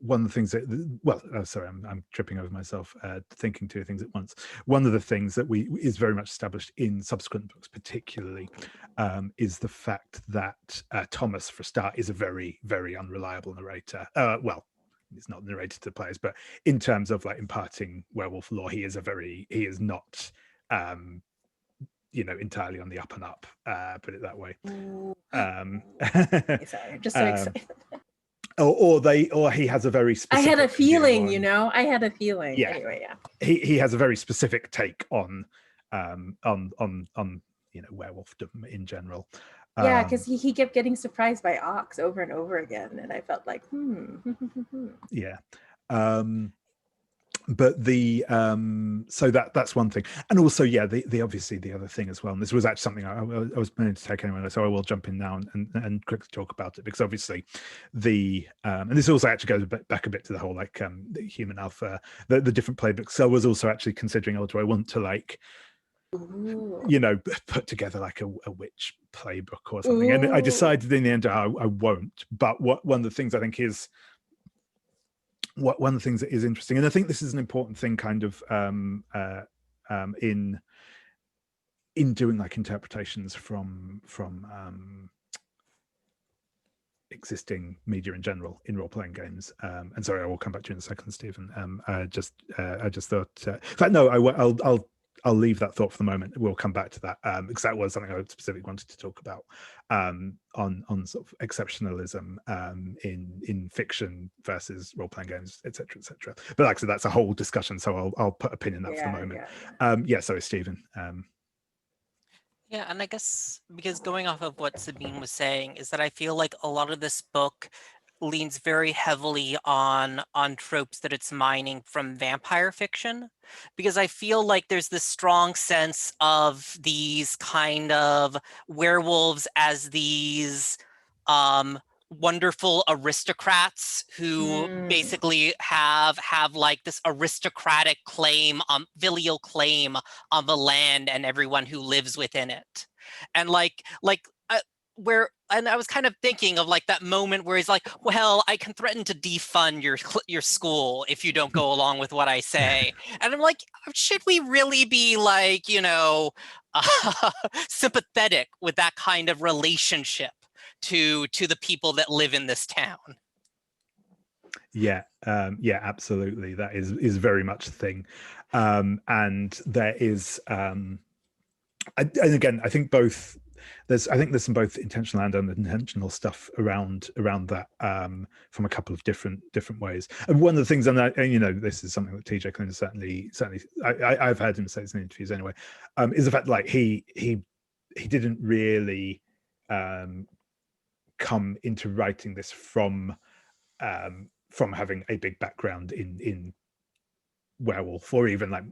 one of the things that, well, sorry, I'm tripping over myself, thinking two things at once. One of the things that is very much established in subsequent books, particularly, is the fact that Thomas, for a start, is a very, very unreliable narrator. Well, it's not narrated to the players, but in terms of like imparting werewolf lore, he is not entirely on the up and up, put it that way. Sorry, I'm just so excited. Or he has a very specific, I had a feeling, I had a feeling. Yeah. Anyway, yeah. He has a very specific take on werewolfdom in general. Yeah, because he kept getting surprised by Ox over and over again, and I felt like, Yeah. But the so that's one thing, and also the obviously the other thing as well, and this was actually something I was planning to take anyway, so I will jump in now and quickly talk about it, because obviously the and this also actually goes back a bit to the whole like the human alpha, the different playbooks. So I was also actually considering, do I want to like put together like a witch playbook or something. And I decided in the end I won't. But one of the things I think is one of the things that is interesting, and I think this is an important thing kind of in doing like interpretations from existing media in general in role-playing games. And sorry, I will come back to you in a second, Stephen. I just thought, in fact, no, I'll leave that thought for the moment. We'll come back to that, because that was something I specifically wanted to talk about, on sort of exceptionalism in fiction versus role-playing games, etc., etc. But like I said, that's a whole discussion, so I'll put a pin in that for the moment. Sorry, Stephen. Yeah, and I guess because going off of what Sabine was saying is that I feel like a lot of this book leans very heavily on tropes that it's mining from vampire fiction, because I feel like there's this strong sense of these kind of werewolves as these wonderful aristocrats who basically have like this aristocratic claim, filial claim on the land and everyone who lives within it. And like and I was kind of thinking of like that moment where he's like, well, I can threaten to defund your school if you don't go along with what I say. And I'm like, should we really be like, sympathetic with that kind of relationship to the people that live in this town? Yeah, absolutely. That is very much the thing. And there is, and again, I think there's some both intentional and unintentional stuff around that from a couple of different ways. And one of the things, and this is something that TJ Clinton certainly I've heard him say this in interviews anyway, is the fact like he didn't really come into writing this from having a big background in werewolf or even like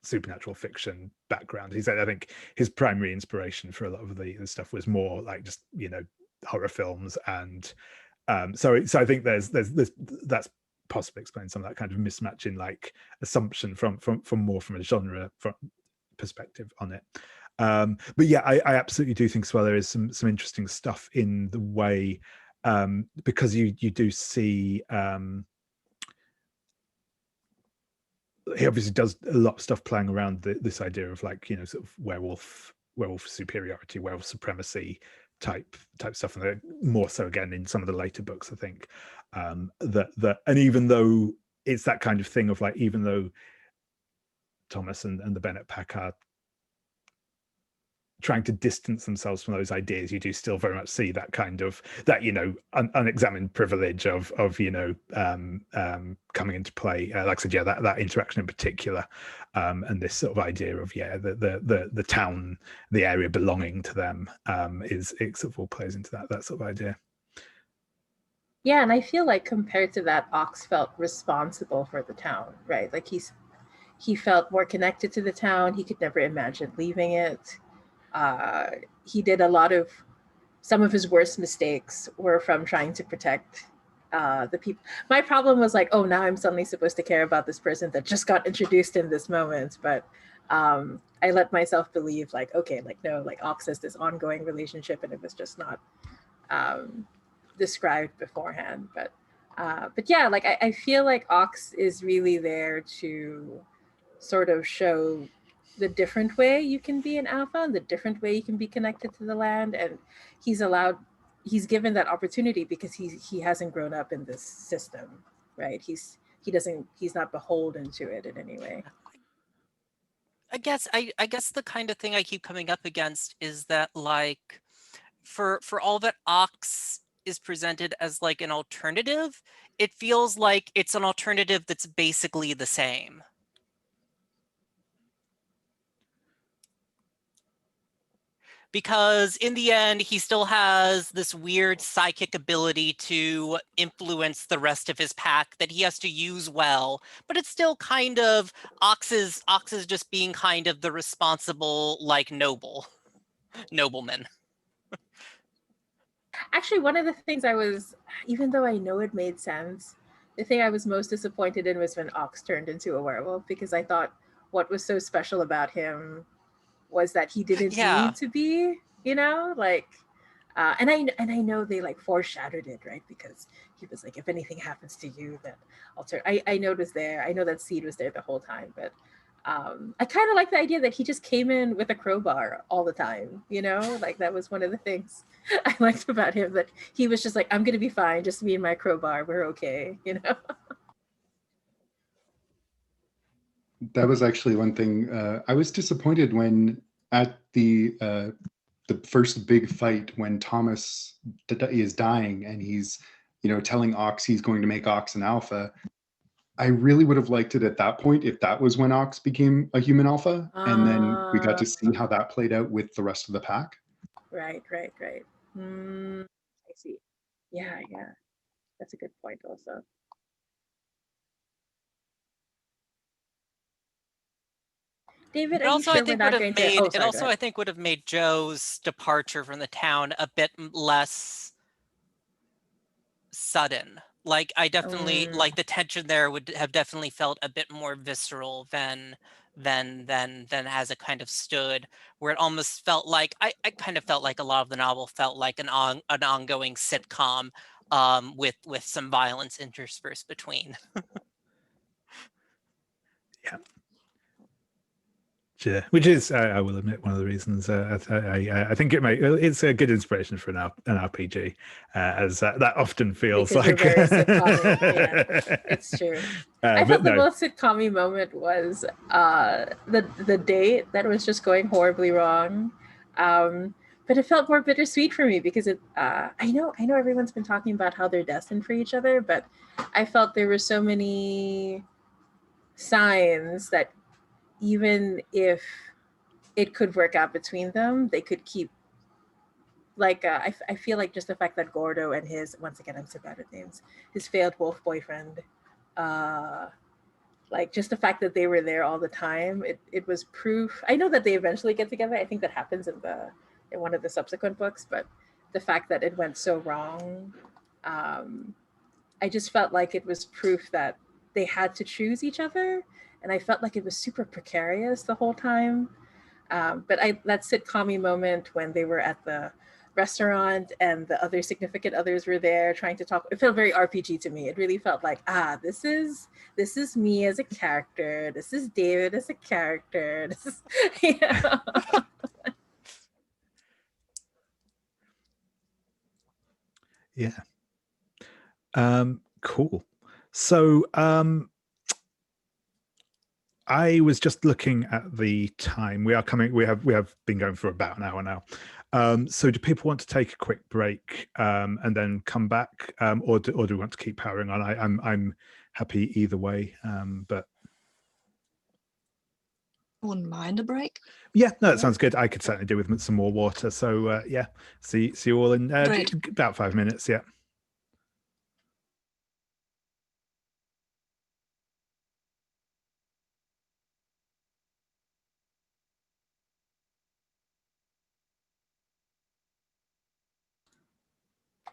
supernatural fiction background. He said I think his primary inspiration for a lot of the stuff was more like just horror films, and so I think there's that's possibly explains some of that kind of mismatch in like assumption from more from a genre perspective on it. But yeah, I absolutely do think as well there is some interesting stuff in the way because you do see he obviously does a lot of stuff playing around this idea of like sort of werewolf superiority, werewolf supremacy type stuff, and more so again in some of the later books, I think. That and even though it's that kind of thing of like, even though Thomas and the Bennett pack are trying to distance themselves from those ideas, you do still very much see that kind of unexamined privilege of coming into play. Like I said, that interaction in particular, and this sort of idea of the town, the area belonging to them, it sort of all plays into that sort of idea. Yeah, and I feel like compared to that, Ox felt responsible for the town, right? Like he felt more connected to the town. He could never imagine leaving it. He did some of his worst mistakes were from trying to protect the people. My problem was like, oh, now I'm suddenly supposed to care about this person that just got introduced in this moment. But I let myself believe like, okay, like no, like Ox has this ongoing relationship and it was just not described beforehand. But yeah, like I feel like Ox is really there to sort of show the different way you can be an alpha and the different way you can be connected to the land, and he's given that opportunity because he hasn't grown up in this system, right? He's not beholden to it in any way. I guess the kind of thing I keep coming up against is that like for all that Ox is presented as like an alternative, it feels like it's an alternative that's basically the same. Because in the end, he still has this weird psychic ability to influence the rest of his pack that he has to use well, but it's still kind of Ox is just being kind of the responsible, like nobleman. Actually, one of the things even though I know it made sense, the thing I was most disappointed in was when Ox turned into a werewolf, because I thought what was so special about him was that he didn't need to be, like, and I know they like foreshadowed it, right? Because he was like, if anything happens to you, then I'll turn. I know that seed was there the whole time, but I kind of like the idea that he just came in with a crowbar all the time, like that was one of the things I liked about him, that he was just like, I'm gonna be fine, just me and my crowbar, we're okay, That was actually one thing. I was disappointed when at the first big fight, when Thomas is dying and he's telling Ox he's going to make Ox an alpha. I really would have liked it at that point if that was when Ox became a human alpha, and then we got to see how that played out with the rest of the pack. Right. I see. Yeah, that's a good point also. David, are you sure we're not going to? It also, I think, would have made Joe's departure from the town a bit less sudden. Like I definitely like the tension there would have definitely felt a bit more visceral than as it kind of stood, where it almost felt like I kind of felt like a lot of the novel felt like an ongoing sitcom with some violence interspersed between. Yeah. Yeah, which is, I will admit, one of the reasons I think it's a good inspiration for an RPG, as that often feels because like you're very sitcom. Yeah, it's true. I thought the most sitcom moment was the date that was just going horribly wrong. But it felt more bittersweet for me because I know everyone's been talking about how they're destined for each other, but I felt there were so many signs that even if it could work out between them, they could keep like I feel like just the fact that Gordo and his, once again I'm so bad at names, his failed wolf boyfriend, uh like just the fact that they were there all the time, it was proof. I know that they eventually get together. I think that happens in one of the subsequent books, but the fact that it went so wrong, um I just felt like it was proof that they had to choose each other, and I felt like it was super precarious the whole time. But that sitcom moment when they were at the restaurant and the other significant others were there trying to talk, it felt very RPG to me. It really felt like, this is me as a character. This is David as a character. This is, yeah. Yeah. Cool. So I was just looking at the time. We have been going for about an hour now. So do people want to take a quick break and then come back, or do we want to keep powering on? I'm happy either way, but Wouldn't mind a break. Yeah, no, that sounds good. I could certainly do with some more water. So yeah, see you all in about 5 minutes. Yeah.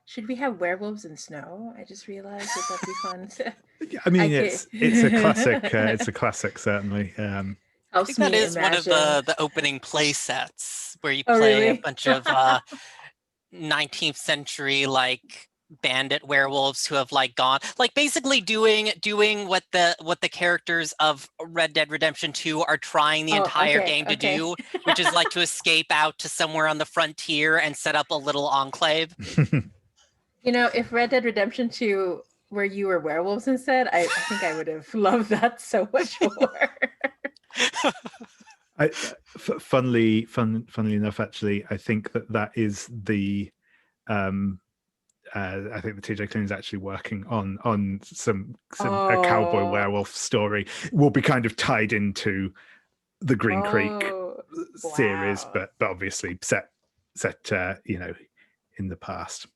Should we have werewolves in snow? I just realized that that'd be fun. I mean, it's a classic. It's a classic, certainly. I think that is one of the opening play sets where you play a bunch of 19th century like bandit werewolves who have like gone like basically doing what the characters of Red Dead Redemption 2 are trying the entire game to do, which is like to escape out to somewhere on the frontier and set up a little enclave. You know, if Red Dead Redemption 2 where you were werewolves instead, I think I would have loved that so much more. Funnily enough, actually, I think that is the I think the TJ Klune is actually working on some a cowboy werewolf story. Will be kind of tied into the Green Creek series, but obviously set in the past.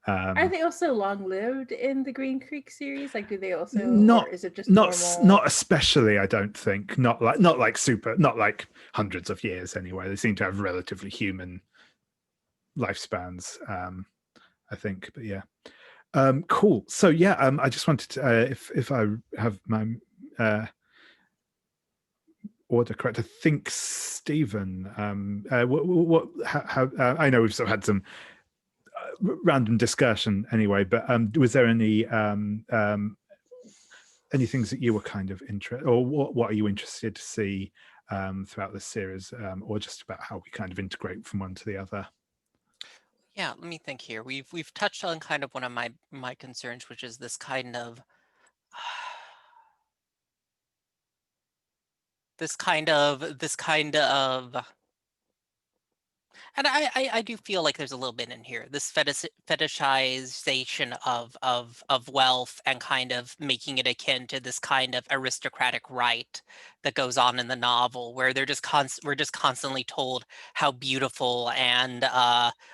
Are they also long-lived in the Green Creek series? Like, do they also, not? Or is it just not especially? I don't think. Not like hundreds of years anyway. They seem to have relatively human lifespans. I think, but yeah, cool. So yeah, I just wanted to, if I have my order correct, I think Stephen. How I know we've sort of had some random discussion anyway, but was there any things that you were kind of interested, or what are you interested to see throughout this series, or just about how we kind of integrate from one to the other? Yeah, let me think here. We've touched on kind of one of my concerns, which is this kind of this kind of and I do feel like there's a little bit in here, this fetishization of wealth and kind of making it akin to this kind of aristocratic right that goes on in the novel, where we're just constantly told how beautiful and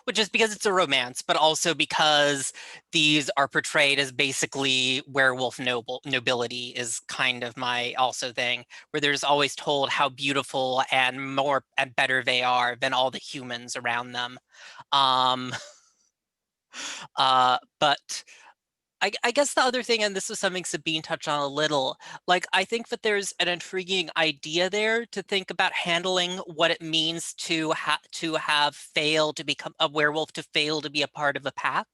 which is because it's a romance, but also because these are portrayed as basically werewolf nobility is kind of my also thing, where there's always told how beautiful and more and better they are than all the humans around them. But I guess the other thing, and this was something Sabine touched on a little, like I think that there's an intriguing idea there to think about handling what it means to have fail to become a werewolf, to fail to be a part of a pack,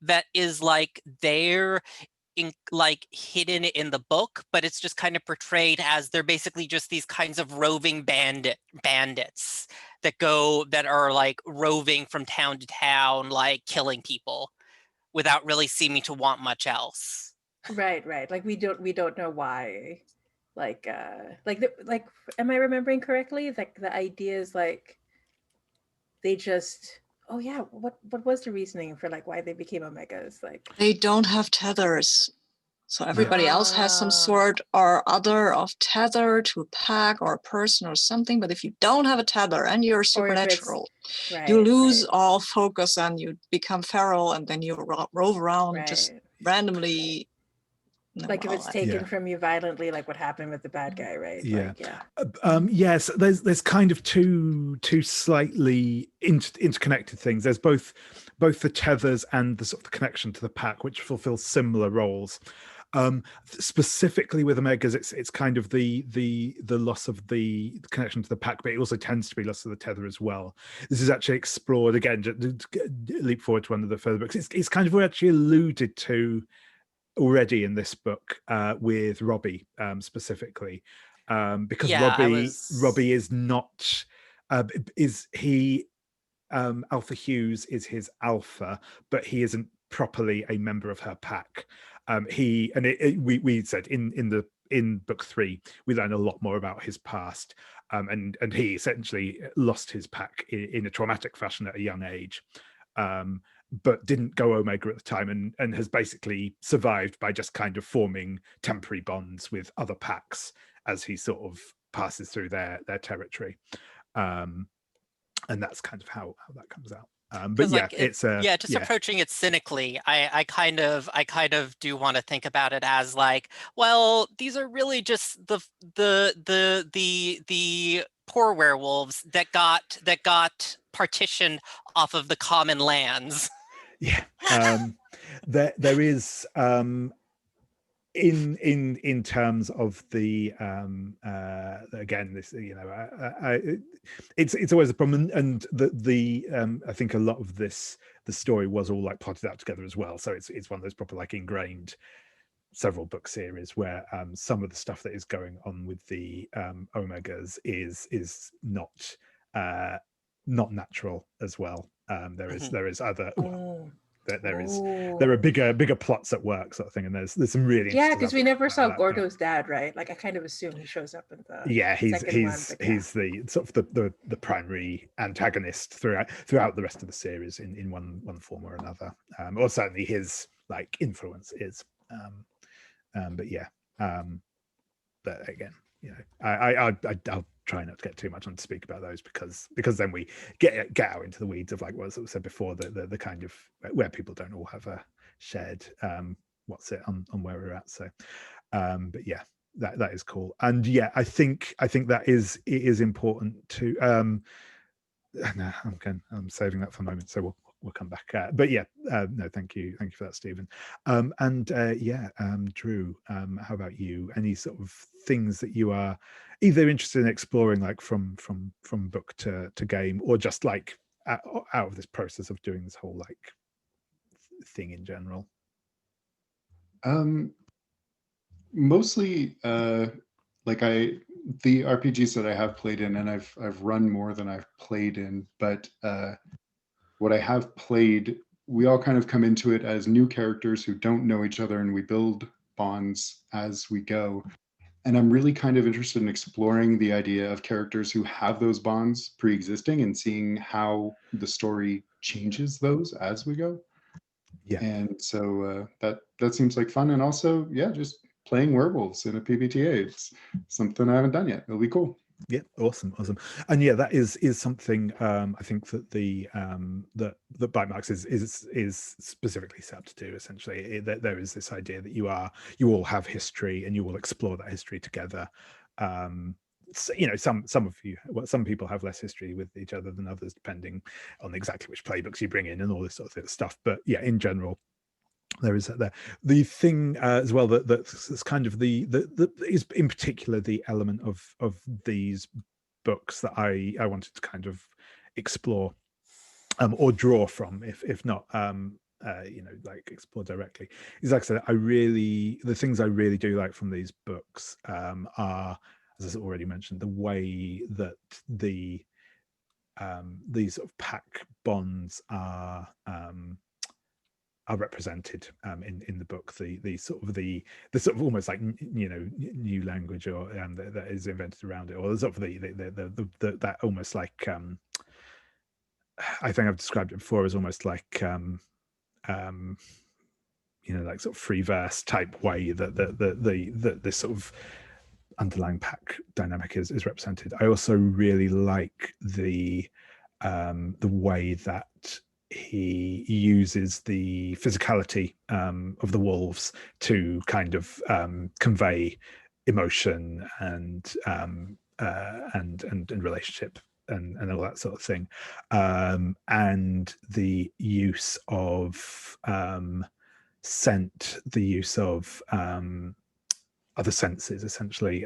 that is like they're like hidden in the book, but it's just kind of portrayed as they're basically just these kinds of roving bandits that are like roving from town to town, like killing people without really seeming to want much else. Right. Like we don't know why. Like am I remembering correctly? Like the idea is like they just, oh yeah, what was the reasoning for like why they became omegas? Like They don't have tethers. So everybody else has some sort or other of tether to a pack or a person or something. But if you don't have a tether and you're supernatural, you lose all focus and you become feral, and then you rove around just randomly. Like if it's taken from you violently, like what happened with the bad guy, right? Yeah. Like, yes, there's kind of two slightly interconnected things. There's both the tethers and the sort of the connection to the pack, which fulfill similar roles. Specifically with omegas, it's kind of the loss of the connection to the pack, but it also tends to be loss of the tether as well. This is actually explored again. To leap forward to one of the further books, it's kind of actually alluded to already in this book with Robbie specifically, because Robbie is not Alpha Hughes is his alpha, but he isn't properly a member of her pack. We said in book 3 we learn a lot more about his past, and he essentially lost his pack in a traumatic fashion at a young age, but didn't go Omega at the time, and has basically survived by just kind of forming temporary bonds with other packs as he sort of passes through their territory, and that's kind of how that comes out. But yeah, it's approaching it cynically. I kind of do want to think about it as like, well, these are really just the poor werewolves that got partitioned off of the common lands. Yeah, there is in terms of the again, this, you know, it's always a problem, and the I think a lot of the story was all like plotted out together as well, so it's one of those proper like ingrained several book series where some of the stuff that is going on with the omegas is not natural as well. There is other there are bigger plots at work, sort of thing, and there's some really because we never saw Gordo's dad, right? Like I kind of assume he shows up in the he's the sort of the primary antagonist throughout the rest of the series in one form or another, or certainly his like influence is, but yeah, but again, you know, I'll try not to get too much on to speak about those, because then we get out into the weeds of like what was said before, the kind of where people don't all have a shared what's it on where we're at. So but yeah, that is cool, and yeah, I think that it is important to no, I'm saving that for a moment, so we'll come back, but yeah, no, thank you for that, Stephen. And Drew, how about you? Any sort of things that you are either interested in exploring, like from book to game, or just like out of this process of doing this whole like thing in general? Mostly like the RPGs that I have played in, and I've run more than I've played in, but what I have played, we all kind of come into it as new characters who don't know each other, and we build bonds as we go. And I'm really kind of interested in exploring the idea of characters who have those bonds pre-existing and seeing how the story changes those as we go. Yeah. And so that seems like fun. And also, yeah, just playing werewolves in a PBTA. It's something I haven't done yet. It'll be cool. Yeah, awesome. And yeah, that is something I think that the that Bite Marks is specifically set up to do. Essentially, there is this idea that you all have history, and you will explore that history together. So, you know, some people have less history with each other than others, depending on exactly which playbooks you bring in and all this sort of stuff. But yeah, in general, there is that there. The thing as well that's kind of the is in particular the element of these books that I wanted to kind of explore or draw from, if not like explore directly, is like I said, the things I really do like from these books are, as I already mentioned, the way that these sort of pack bonds are represented in the book. The sort of almost like new language or that is invented around it, or the sort of the that almost like I think I've described it before as almost like like sort of free verse type way that this sort of underlying pack dynamic is represented. I also really like the way that he uses the physicality of the wolves to kind of convey emotion and relationship and all that sort of thing, and the use of scent, the use of other senses essentially,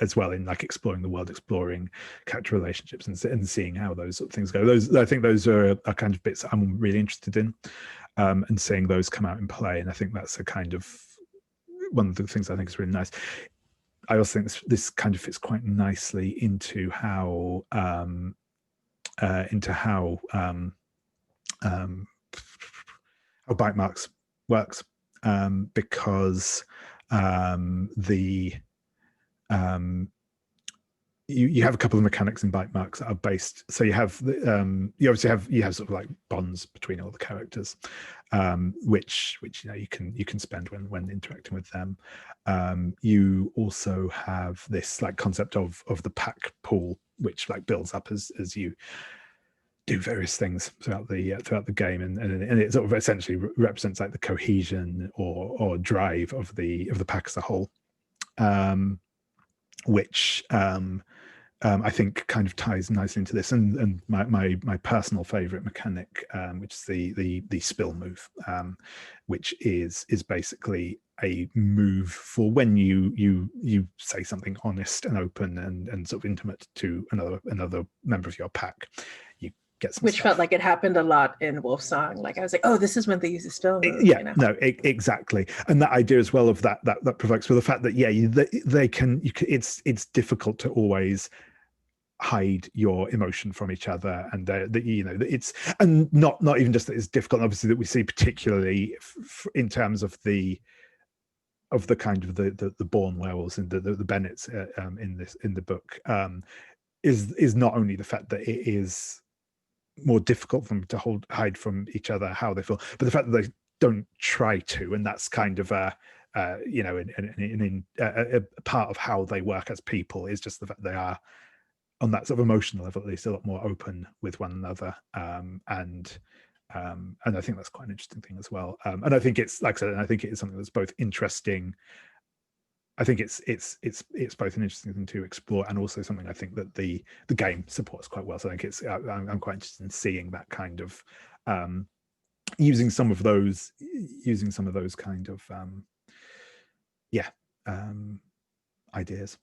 as well, in like exploring the world, exploring character relationships and seeing how those sort of things go. I think those are kind of bits I'm really interested in, and seeing those come out in play. And I think that's a kind of one of the things I think is really nice. I also think this kind of fits quite nicely into how bite marks works, because you have a couple of mechanics in bite marks that are based. So you have you obviously have sort of like bonds between all the characters, which you can spend when interacting with them. You also have this like concept of the pack pool, which like builds up as you do various things throughout the game, and it sort of essentially represents like the cohesion or drive of the pack as a whole, which I think kind of ties nicely into this, and my personal favorite mechanic, which is the spill move, which is basically a move for when you say something honest and open and sort of intimate to another member of your pack. You get some which stuff. felt like it happened a lot in Wolfsong. Like I was like, oh, this is when they use a spill move. Yeah, no, exactly. And that idea as well of that provokes, with the fact that they can. It's difficult to always hide your emotion from each other, and it's, and not even just that it's difficult, obviously, that we see particularly in terms of the kind of the born werewolves and the Bennets in the book, is not only the fact that it is more difficult for them to hide from each other how they feel, but the fact that they don't try to, and that's kind of a part of how they work as people, is just the fact they are, on that sort of emotional level at least, a lot more open with one another, and I think that's quite an interesting thing as well. And I think it's, like I said, and I think it is something that's both interesting. I think it's both an interesting thing to explore, and also something I think that the game supports quite well. So I think I'm quite interested in seeing that kind of using some of those kind of ideas.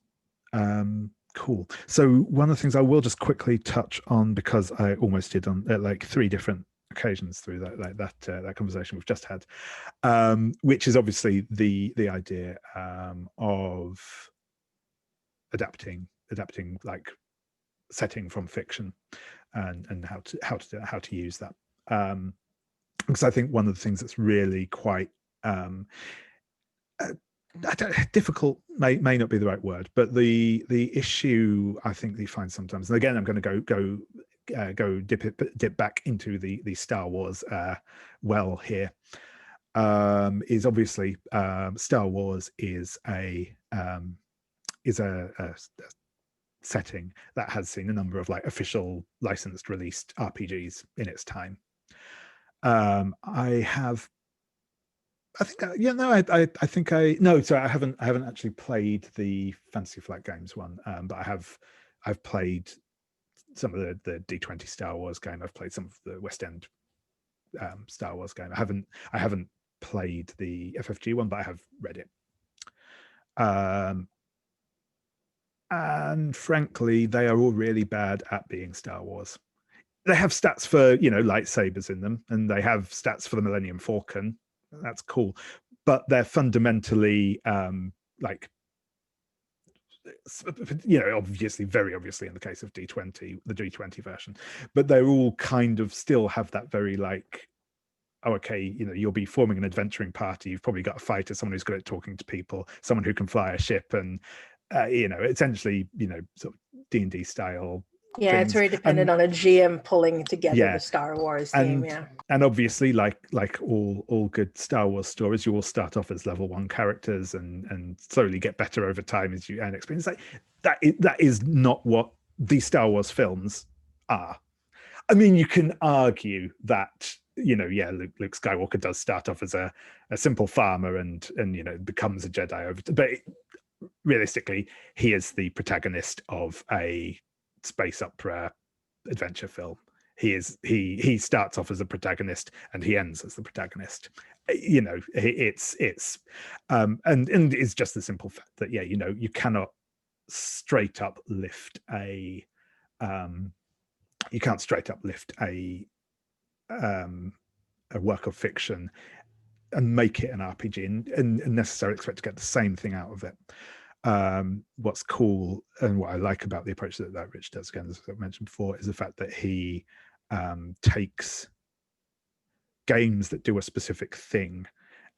Cool. So one of the things I will just quickly touch on, because I almost did on like 3 different occasions through that conversation we've just had, which is obviously the idea of adapting like setting from fiction, and how to use that, because I think one of the things that's really quite difficult may not be the right word, but the issue I think you find sometimes, and again I'm going to go dip back into the Star Wars well here, is obviously Star Wars is a setting that has seen a number of like official licensed released RPGs in its time. I haven't actually played the Fantasy Flight Games one, but I've played some of the D20 Star Wars game. I've played some of the West End Star Wars game. I haven't played the FFG one, but I have read it. And frankly, they are all really bad at being Star Wars. They have stats for, lightsabers in them, and they have stats for the Millennium Falcon. That's cool. But they're fundamentally obviously, very obviously in the case of D20, the D20 version, but they're all kind of still have that very you'll be forming an adventuring party. You've probably got a fighter, someone who's good at talking to people, someone who can fly a ship, and essentially, sort of D&D style. Yeah, things. it's very dependent on a GM pulling together the Star Wars theme. And obviously, like all good Star Wars stories, you all start off as level 1 characters and slowly get better over time as you earn experience. That is not what these Star Wars films are. I mean, you can argue that Luke Skywalker does start off as a simple farmer and becomes a Jedi but realistically, he is the protagonist of a space opera adventure film. He starts off as a protagonist and he ends as the protagonist. It's and it's just the simple fact that you cannot straight up lift a work of fiction and make it an RPG and necessarily expect to get the same thing out of it. What's cool and what I like about the approach that Rich does, again, as I mentioned before, is the fact that he takes games that do a specific thing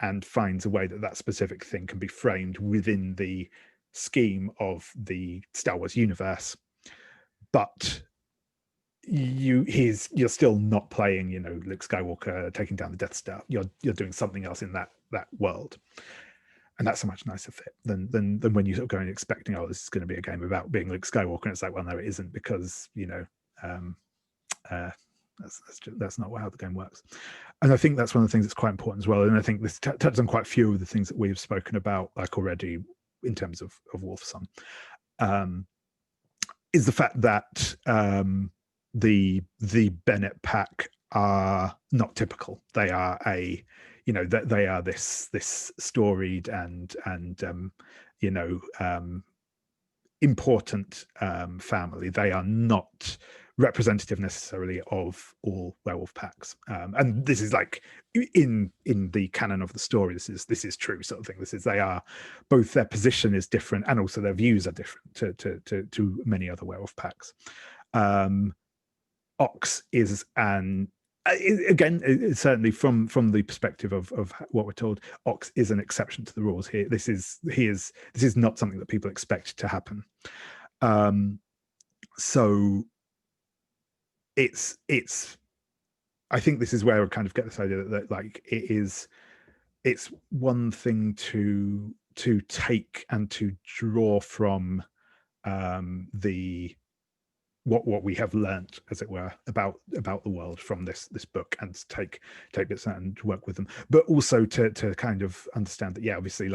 and finds a way that specific thing can be framed within the scheme of the Star Wars universe, but you're still not playing Luke Skywalker taking down the Death Star. You're doing something else in that world. And that's a much nicer fit than when you sort of go in expecting, this is going to be a game about being Luke Skywalker, and it's like, well, no, it isn't, because that's not how the game works. And I think that's one of the things that's quite important as well. And I think this touches on quite a few of the things that we've spoken about, already in terms of Wolfsong, is the fact that the Bennett pack are not typical. They are they are this storied and important family. They are not representative necessarily of all werewolf packs, and this is in the canon of the story. This is true sort of thing. They are both, their position is different and also their views are different to many other werewolf packs. Ox is again, certainly from the perspective of what we're told, Ox is an exception to the rules here. This is not something that people expect to happen. So it's I think this is where I kind of get this idea that it's one thing to take and to draw from what we have learnt, as it were, about the world from this book, and take bits and work with them, but also to kind of understand that obviously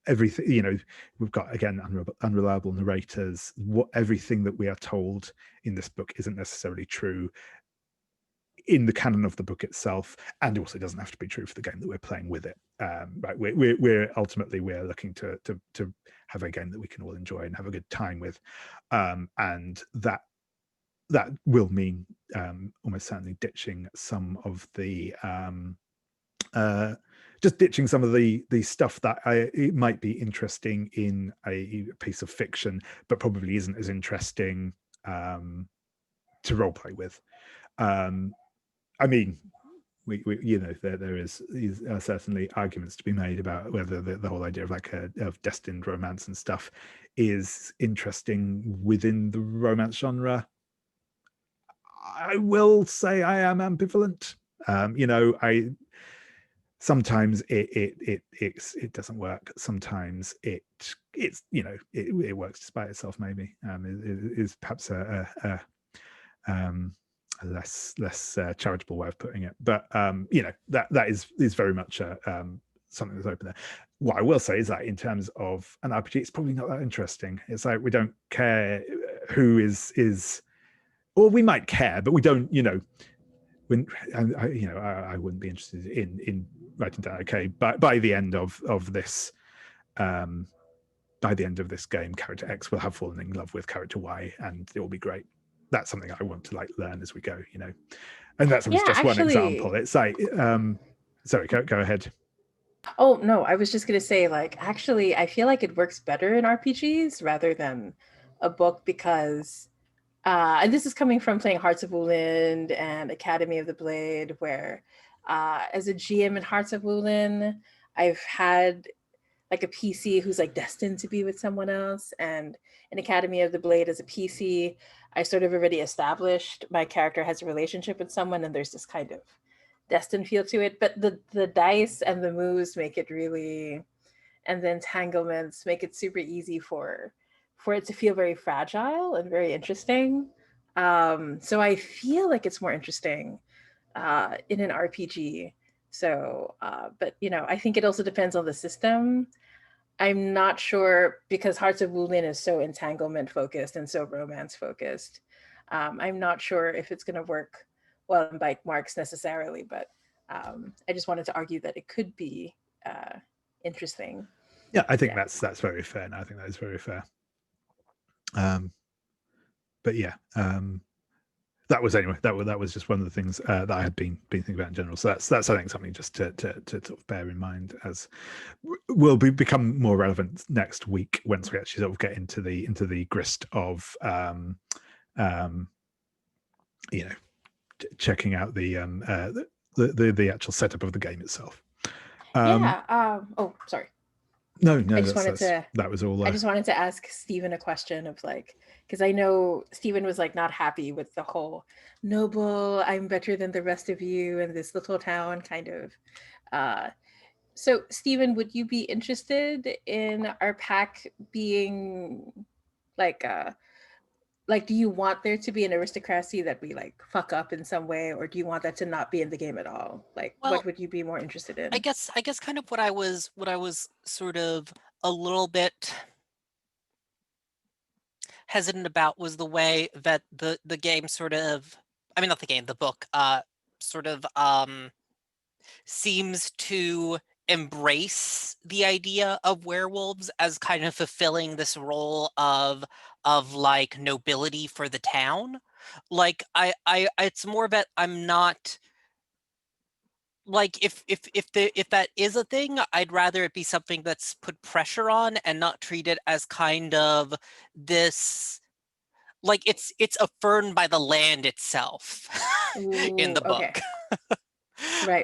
everything, we've got, again, unreliable narrators. Everything that we are told in this book isn't necessarily true in the canon of the book itself, and also doesn't have to be true for the game that we're playing with it. Right, we're ultimately looking to have a game that we can all enjoy and have a good time with, and that will mean almost certainly ditching some of the stuff that it might be interesting in a piece of fiction, but probably isn't as interesting to roleplay with. I mean, there is certainly arguments to be made about whether the whole idea of of destined romance and stuff is interesting within the romance genre. I will say I am ambivalent. Sometimes it doesn't work. Sometimes it works despite itself. Maybe it is perhaps a less charitable way of putting it, but that is very much something that's open there. What I will say is that in terms of an RPG, it's probably not that interesting. It's like we don't care who is, or we might care, but we don't. I wouldn't be interested in writing down. Okay, but by the end of this, by the end of this game, character X will have fallen in love with character Y, and it will be great. That's something I want to like learn as we go, and that's Yeah, just one actually, example. It's like, sorry, go ahead. oh no, I was just gonna say, like, actually, I feel like it works better in RPGs rather than a book because, and this is coming from playing Hearts of Wooland and Academy of the Blade, where, as a GM in Hearts of Wooland, I've had like a PC who's like destined to be with someone else, and in Academy of the Blade as a PC, I sort of already established my character has a relationship with someone, and there's this kind of destined feel to it. But the dice and the moves make it really, and the entanglements make it super easy for it to feel very fragile and very interesting. So I feel like it's more interesting in an RPG. So, but I think it also depends on the system. I'm not sure because Hearts of Wooland is so entanglement focused and so romance focused. I'm not sure if it's going to work well in bite marks necessarily, but I just wanted to argue that it could be interesting. Yeah, I think that's very fair. And I think that is very fair. But yeah, that was just one of the things that I had been thinking about in general. So that's I think something just to sort of bear in mind as will become more relevant next week once we actually sort of get into the grist of checking out the actual setup of the game itself. Oh, sorry. No, that was all. I just wanted to ask Stephen a question of because I know Stephen was not happy with the whole noble, I'm better than the rest of you in this little town kind of. So Stephen, would you be interested in our pack being do you want there to be an aristocracy that we fuck up in some way, or do you want that to not be in the game at all? What would you be more interested in? I guess kind of what I was sort of a little bit hesitant about was the way that the game sort of, I mean, not the game, the book sort of seems to embrace the idea of werewolves as kind of fulfilling this role of nobility for the town. It's more that I'm not if that is a thing, I'd rather it be something that's put pressure on and not treated as kind of this it's affirmed by the land itself. In the book. Okay. Right.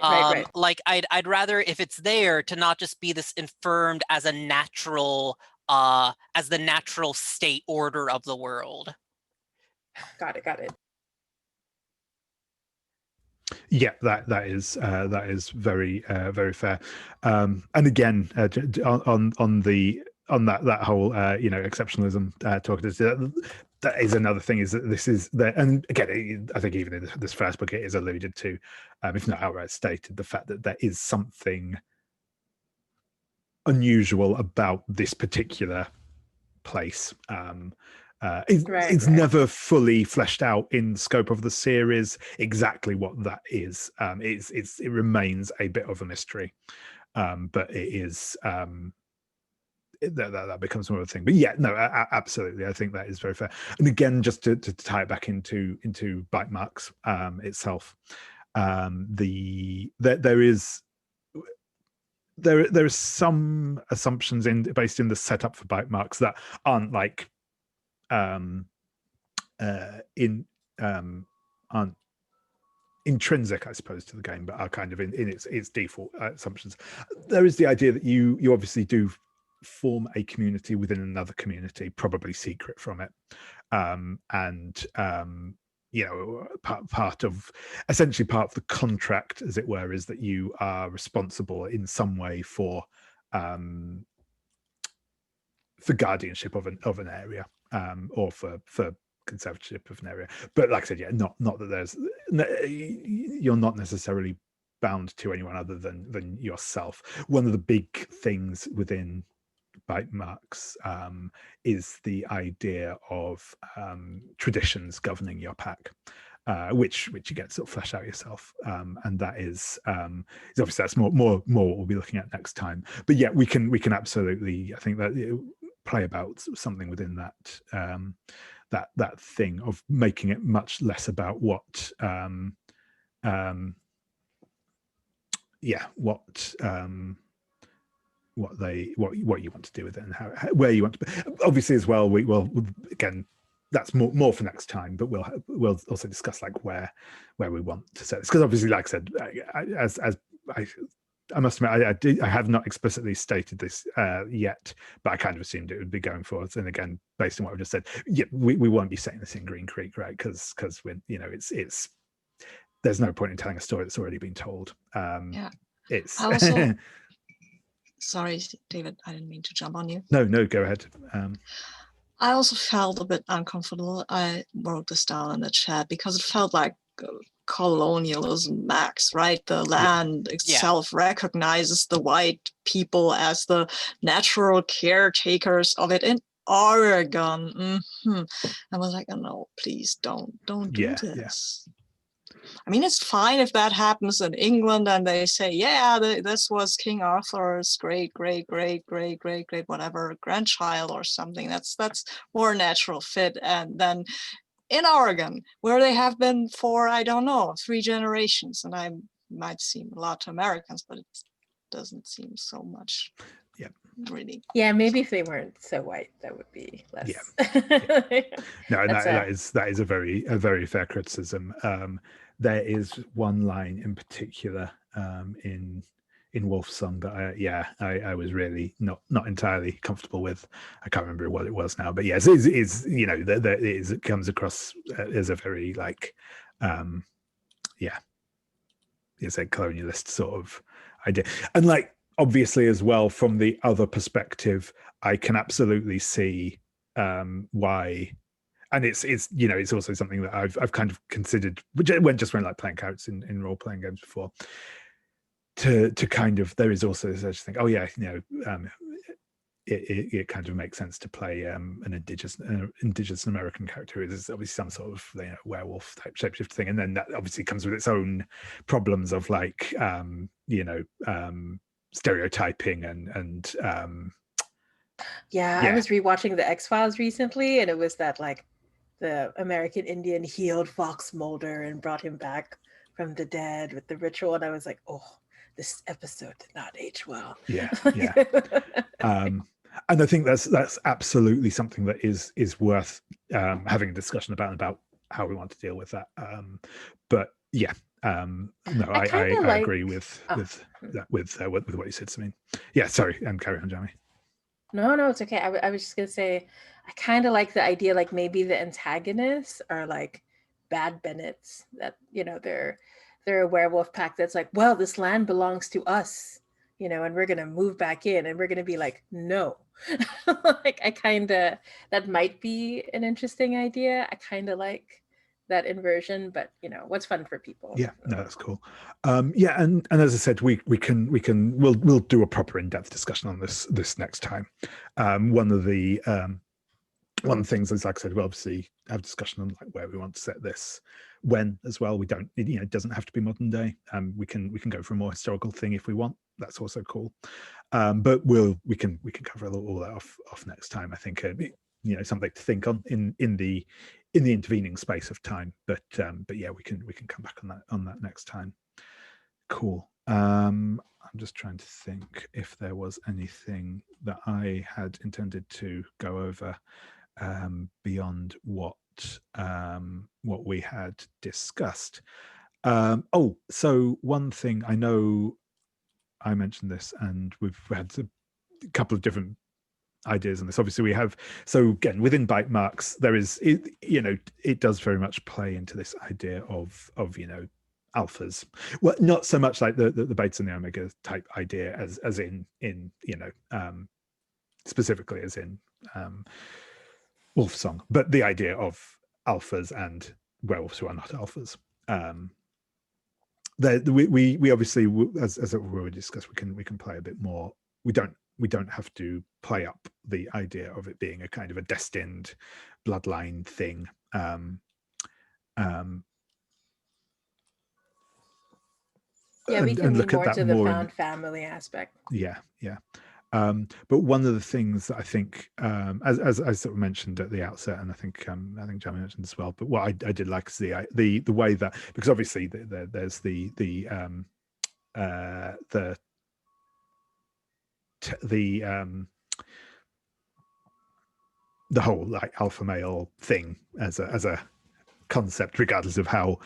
I'd rather if it's there to not just be this affirmed as a natural as the natural state order of the world. Got it. Yeah, that is very very fair. And again, on that whole exceptionalism talk, that is another thing. Is that this is there, and again, I think even in this first book, it is alluded to, if not outright stated, the fact that there is something unusual about this particular place. It's never fully fleshed out in scope of the series exactly what that is. It remains a bit of a mystery, but it is that becomes more of a thing. But yeah, no, absolutely, I think that is very fair. And again, just to tie it back into bite marks itself, there are some assumptions based in the setup for bite marks that aren't aren't intrinsic, I suppose, to the game, but are kind of in its default assumptions. There is the idea that you obviously do form a community within another community, probably secret from it, and part of the contract, as it were, is that you are responsible in some way for guardianship of an area, or for conservatorship of an area. But like I said, yeah, not that you're not necessarily bound to anyone other than yourself. One of the big things within bite marks is the idea of traditions governing your pack. which you get to sort of flesh out yourself, and that is obviously that's more what we'll be looking at next time. But yeah, we can absolutely, I think that play about something within that that thing of making it much less about what what you want to do with it and how where you want to. Obviously, as well, we will again. That's more for next time, but we'll also discuss like where we want to set this, because obviously, like I said, as I must admit, I have not explicitly stated this yet, but I kind of assumed it would be going forward. And again, based on what I've just said, yeah, we won't be setting this in Green Creek, right? Because we're, it's there's no point in telling a story that's already been told. Yeah. It's I also, sorry, David, I didn't mean to jump on you. No, go ahead. I also felt a bit uncomfortable. I wrote this down in the chat because it felt like colonialism max, right? The land itself recognizes the white people as the natural caretakers of it in Oregon. I was like, oh, no, please don't do this. I mean, it's fine if that happens in England and they say, yeah, this was King Arthur's great whatever grandchild or something. That's more natural fit. And then in Oregon, where they have been for, I don't know, 3 generations, and I might seem a lot to Americans, but it doesn't seem so much. Yeah. Really. Yeah, maybe if they weren't so white, that would be less. Yeah. No, that is a very fair criticism. There is one line in particular in Wolfsong that I was really not entirely comfortable with. I can't remember what it was now, but yes, it comes across as a very like it's a colonialist sort of idea, and like obviously as well from the other perspective, I can absolutely see why. And it's also something that I've kind of considered, which when like playing characters in role playing games before, to kind of, there is also such thing. Oh yeah, it kind of makes sense to play an indigenous American character who is obviously some sort of werewolf type shapeshift thing, and then that obviously comes with its own problems of like stereotyping and I was rewatching the X-Files recently, and it was that like the American Indian healed Fox Mulder and brought him back from the dead with the ritual, and I was like, oh, this episode did not age well. And I think that's absolutely something that is worth having a discussion about how we want to deal with that. But yeah, no, I agree with what you said, Sabine. Yeah, sorry, carry on, Jamie. No, it's okay. I was just gonna say, I kind of like the idea, like maybe the antagonists are like bad Bennetts, that they're a werewolf pack that's like, well, this land belongs to us, and we're gonna move back in, and we're gonna be like, no. Like that might be an interesting idea. I kind of like that inversion, but what's fun for people. Yeah, no, that's cool. And as I said, we'll do a proper in-depth discussion on this next time. One of the things is, like I said, we'll obviously have a discussion on like where we want to set this, when as well. We don't, it doesn't have to be modern day. We can go for a more historical thing if we want. That's also cool. But we can cover all that off next time. I think something to think on in the intervening space of time. But yeah, we can come back on that next time. Cool. I'm just trying to think if there was anything that I had intended to go over beyond what we had discussed. So one thing, I know I mentioned this, and we've had a couple of different ideas on this. Obviously, we have, so again, within bite marks, there is, it does very much play into this idea of alphas. Well, not so much like the betas and the omega type idea as in specifically as in Wolfsong, but the idea of alphas and werewolves who are not alphas. We obviously, as we discussed, we can play a bit more. We don't have to play up the idea of it being a kind of a destined bloodline thing. Yeah, we can and lean look at more that to the more found family aspect. yeah. But one of the things that I think, as I sort of mentioned at the outset, and I think Jamie mentioned as well, but what I did like is the way that, because obviously there's the whole like alpha male thing as a concept, regardless of how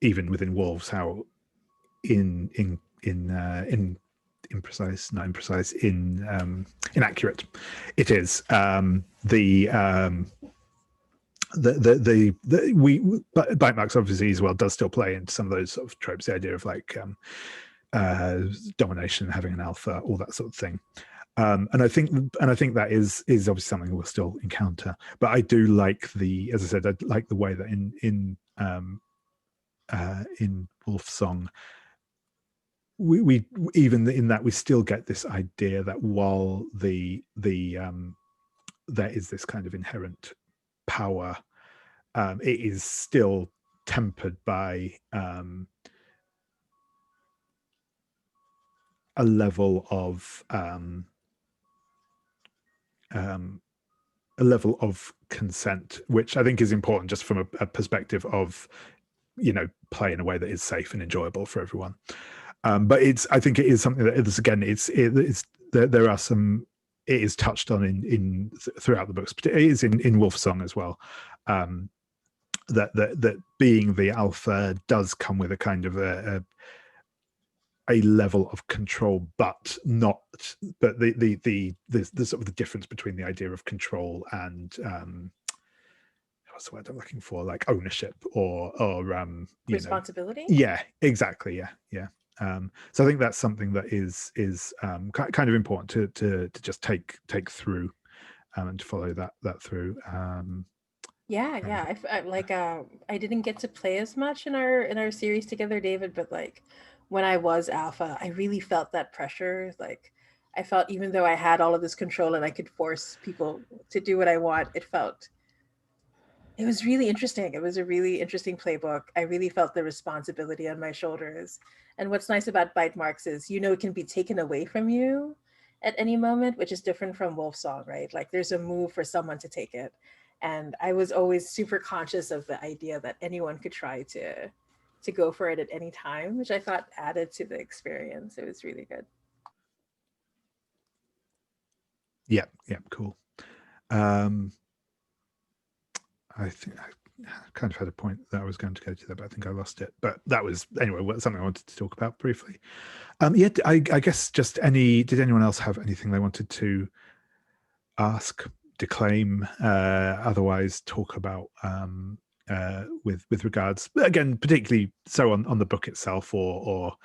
even within wolves, how inaccurate it is. Bite marks obviously as well does still play into some of those sort of tropes, the idea of like domination, having an alpha, all that sort of thing. And I think that is obviously something we'll still encounter. But I do like as I said, I like the way that in Wolfsong, we even in that we still get this idea that while there is this kind of inherent power, it is still tempered by a level of consent, which I think is important just from a perspective of, play in a way that is safe and enjoyable for everyone. But I think it is something that is, again, there are some, it is touched on in throughout the books, but it is in Wolfsong as well. That being the alpha does come with a kind of a level of control, but the sort of the difference between the idea of control and what's the word I'm looking for, like ownership or Responsibility. Yeah, exactly. Yeah. So I think that's something that is kind of important to just take through and to follow that through. Yeah. I didn't get to play as much in our series together, David, but like when I was alpha, I really felt that pressure. Like I felt, even though I had all of this control and I could force people to do what I want, it was really interesting. It was a really interesting playbook. I really felt the responsibility on my shoulders. And what's nice about bite marks is, it can be taken away from you at any moment, which is different from Wolfsong, right? Like there's a move for someone to take it. And I was always super conscious of the idea that anyone could try to go for it at any time, which I thought added to the experience. It was really good. Yeah, cool. I think I kind of had a point that I was going to go to there, but I think I lost it. But that was, anyway, something I wanted to talk about briefly. Yeah, I guess just did anyone else have anything they wanted to ask, declaim, otherwise talk about with regards, again, particularly so on the book itself, or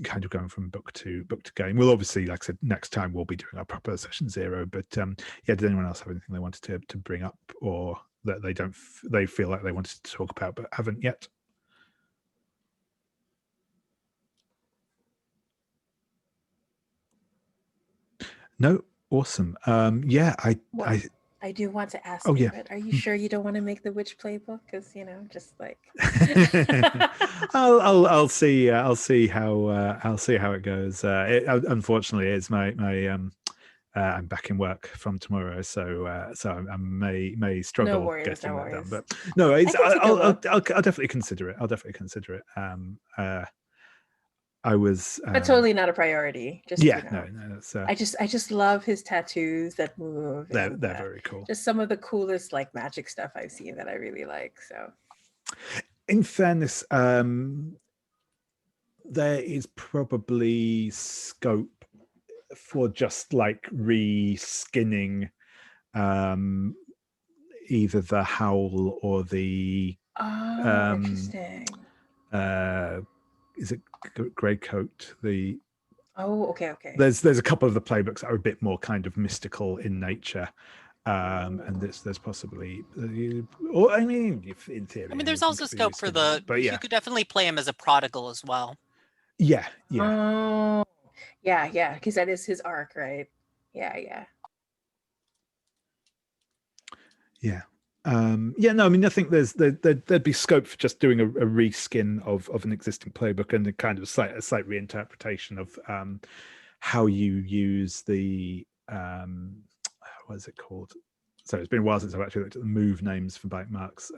kind of going from book to game. We'll obviously, like I said, next time we'll be doing our proper session 0. But yeah, did anyone else have anything they wanted to bring up, or that they feel like they wanted to talk about but haven't yet? No. Awesome. Yeah, I do want to ask Oh, you, yeah. but are you sure you don't want to make the witch playbook? Because just like I'll see. I'll see how it goes. Unfortunately, it's my I'm back in work from tomorrow, so I may struggle getting that done. But no, I'll definitely consider it. I was, but totally not a priority. Just yeah, no, that's. I just love his tattoos that move. They're very cool. Just some of the coolest like magic stuff I've seen that I really like. So, in fairness, there is probably scope for just like re-skinning either the howl or the interesting. Is it Grey Coat? Okay. There's a couple of the playbooks that are a bit more kind of mystical in nature. And there's possibly, or I mean, in theory. I mean, there's also scope for but you could definitely play him as a prodigal as well. Yeah. Oh, yeah, because that is his arc, right? Yeah. Yeah, no, I mean, I think there'd be scope for just doing a reskin of an existing playbook and a kind of slight reinterpretation of how you use the what is it called? So it's been a while since I've actually looked at the move names for bite marks.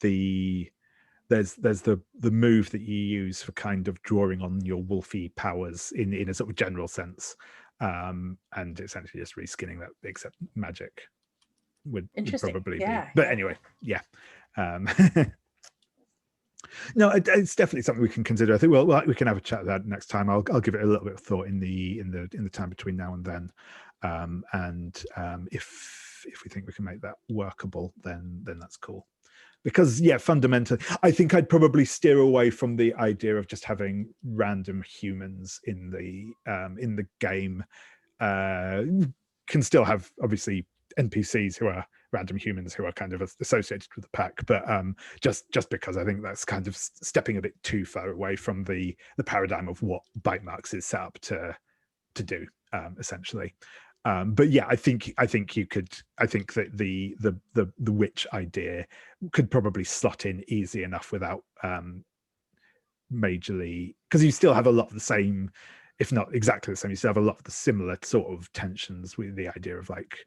There's the move that you use for kind of drawing on your wolfy powers in a sort of general sense, and essentially just reskinning that, except magic would probably be. But anyway, yeah. No, it's definitely something we can consider. I think we can have a chat about it next time. I'll give it a little bit of thought in the time between now and then, and if we think we can make that workable, then that's cool. Because yeah, fundamentally, I think I'd probably steer away from the idea of just having random humans in the game. Can still have obviously NPCs who are random humans who are kind of associated with the pack, but just because I think that's kind of stepping a bit too far away from the paradigm of what bite marks is set up to do, essentially. But yeah, I think you could. I think that the witch idea could probably slot in easy enough without majorly, because you still have a lot of the same, if not exactly the same. You still have a lot of the similar sort of tensions with the idea of like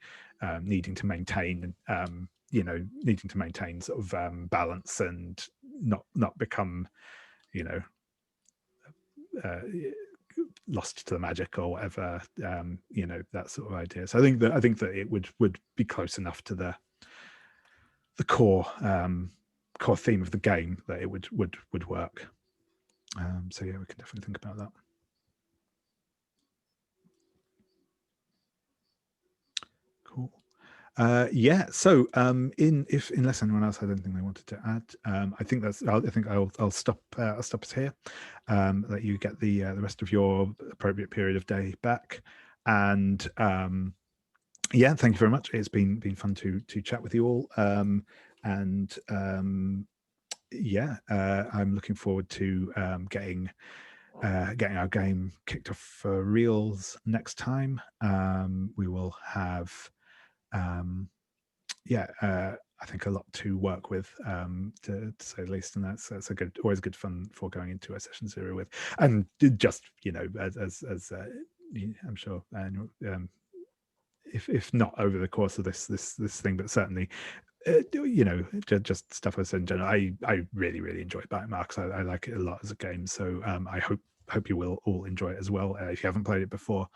needing to maintain, needing to maintain sort of balance and not become, lost to the magic or whatever, that sort of idea. So I think that it would be close enough to the core theme of the game that it would work. So yeah, we can definitely think about that. Cool. Yeah. So unless anyone else had anything they wanted to add, I think I'll stop us here. Let you get the rest of your appropriate period of day back, and yeah, thank you very much. It's been fun to chat with you all, and yeah, I'm looking forward to getting our game kicked off for reals next time. We will have I think a lot to work with, to say the least, and that's always good fun for going into a session 0 with, and just as I'm sure, if not over the course of this thing, but certainly just stuff I said in general. I really enjoy bite marks. I like it a lot as a game, so I hope you will all enjoy it as well if you haven't played it before.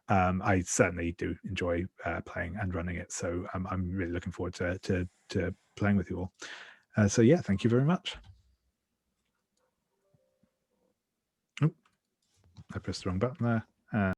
I certainly do enjoy playing and running it, so I'm really looking forward to playing with you all. So yeah, thank you very much. I pressed the wrong button there.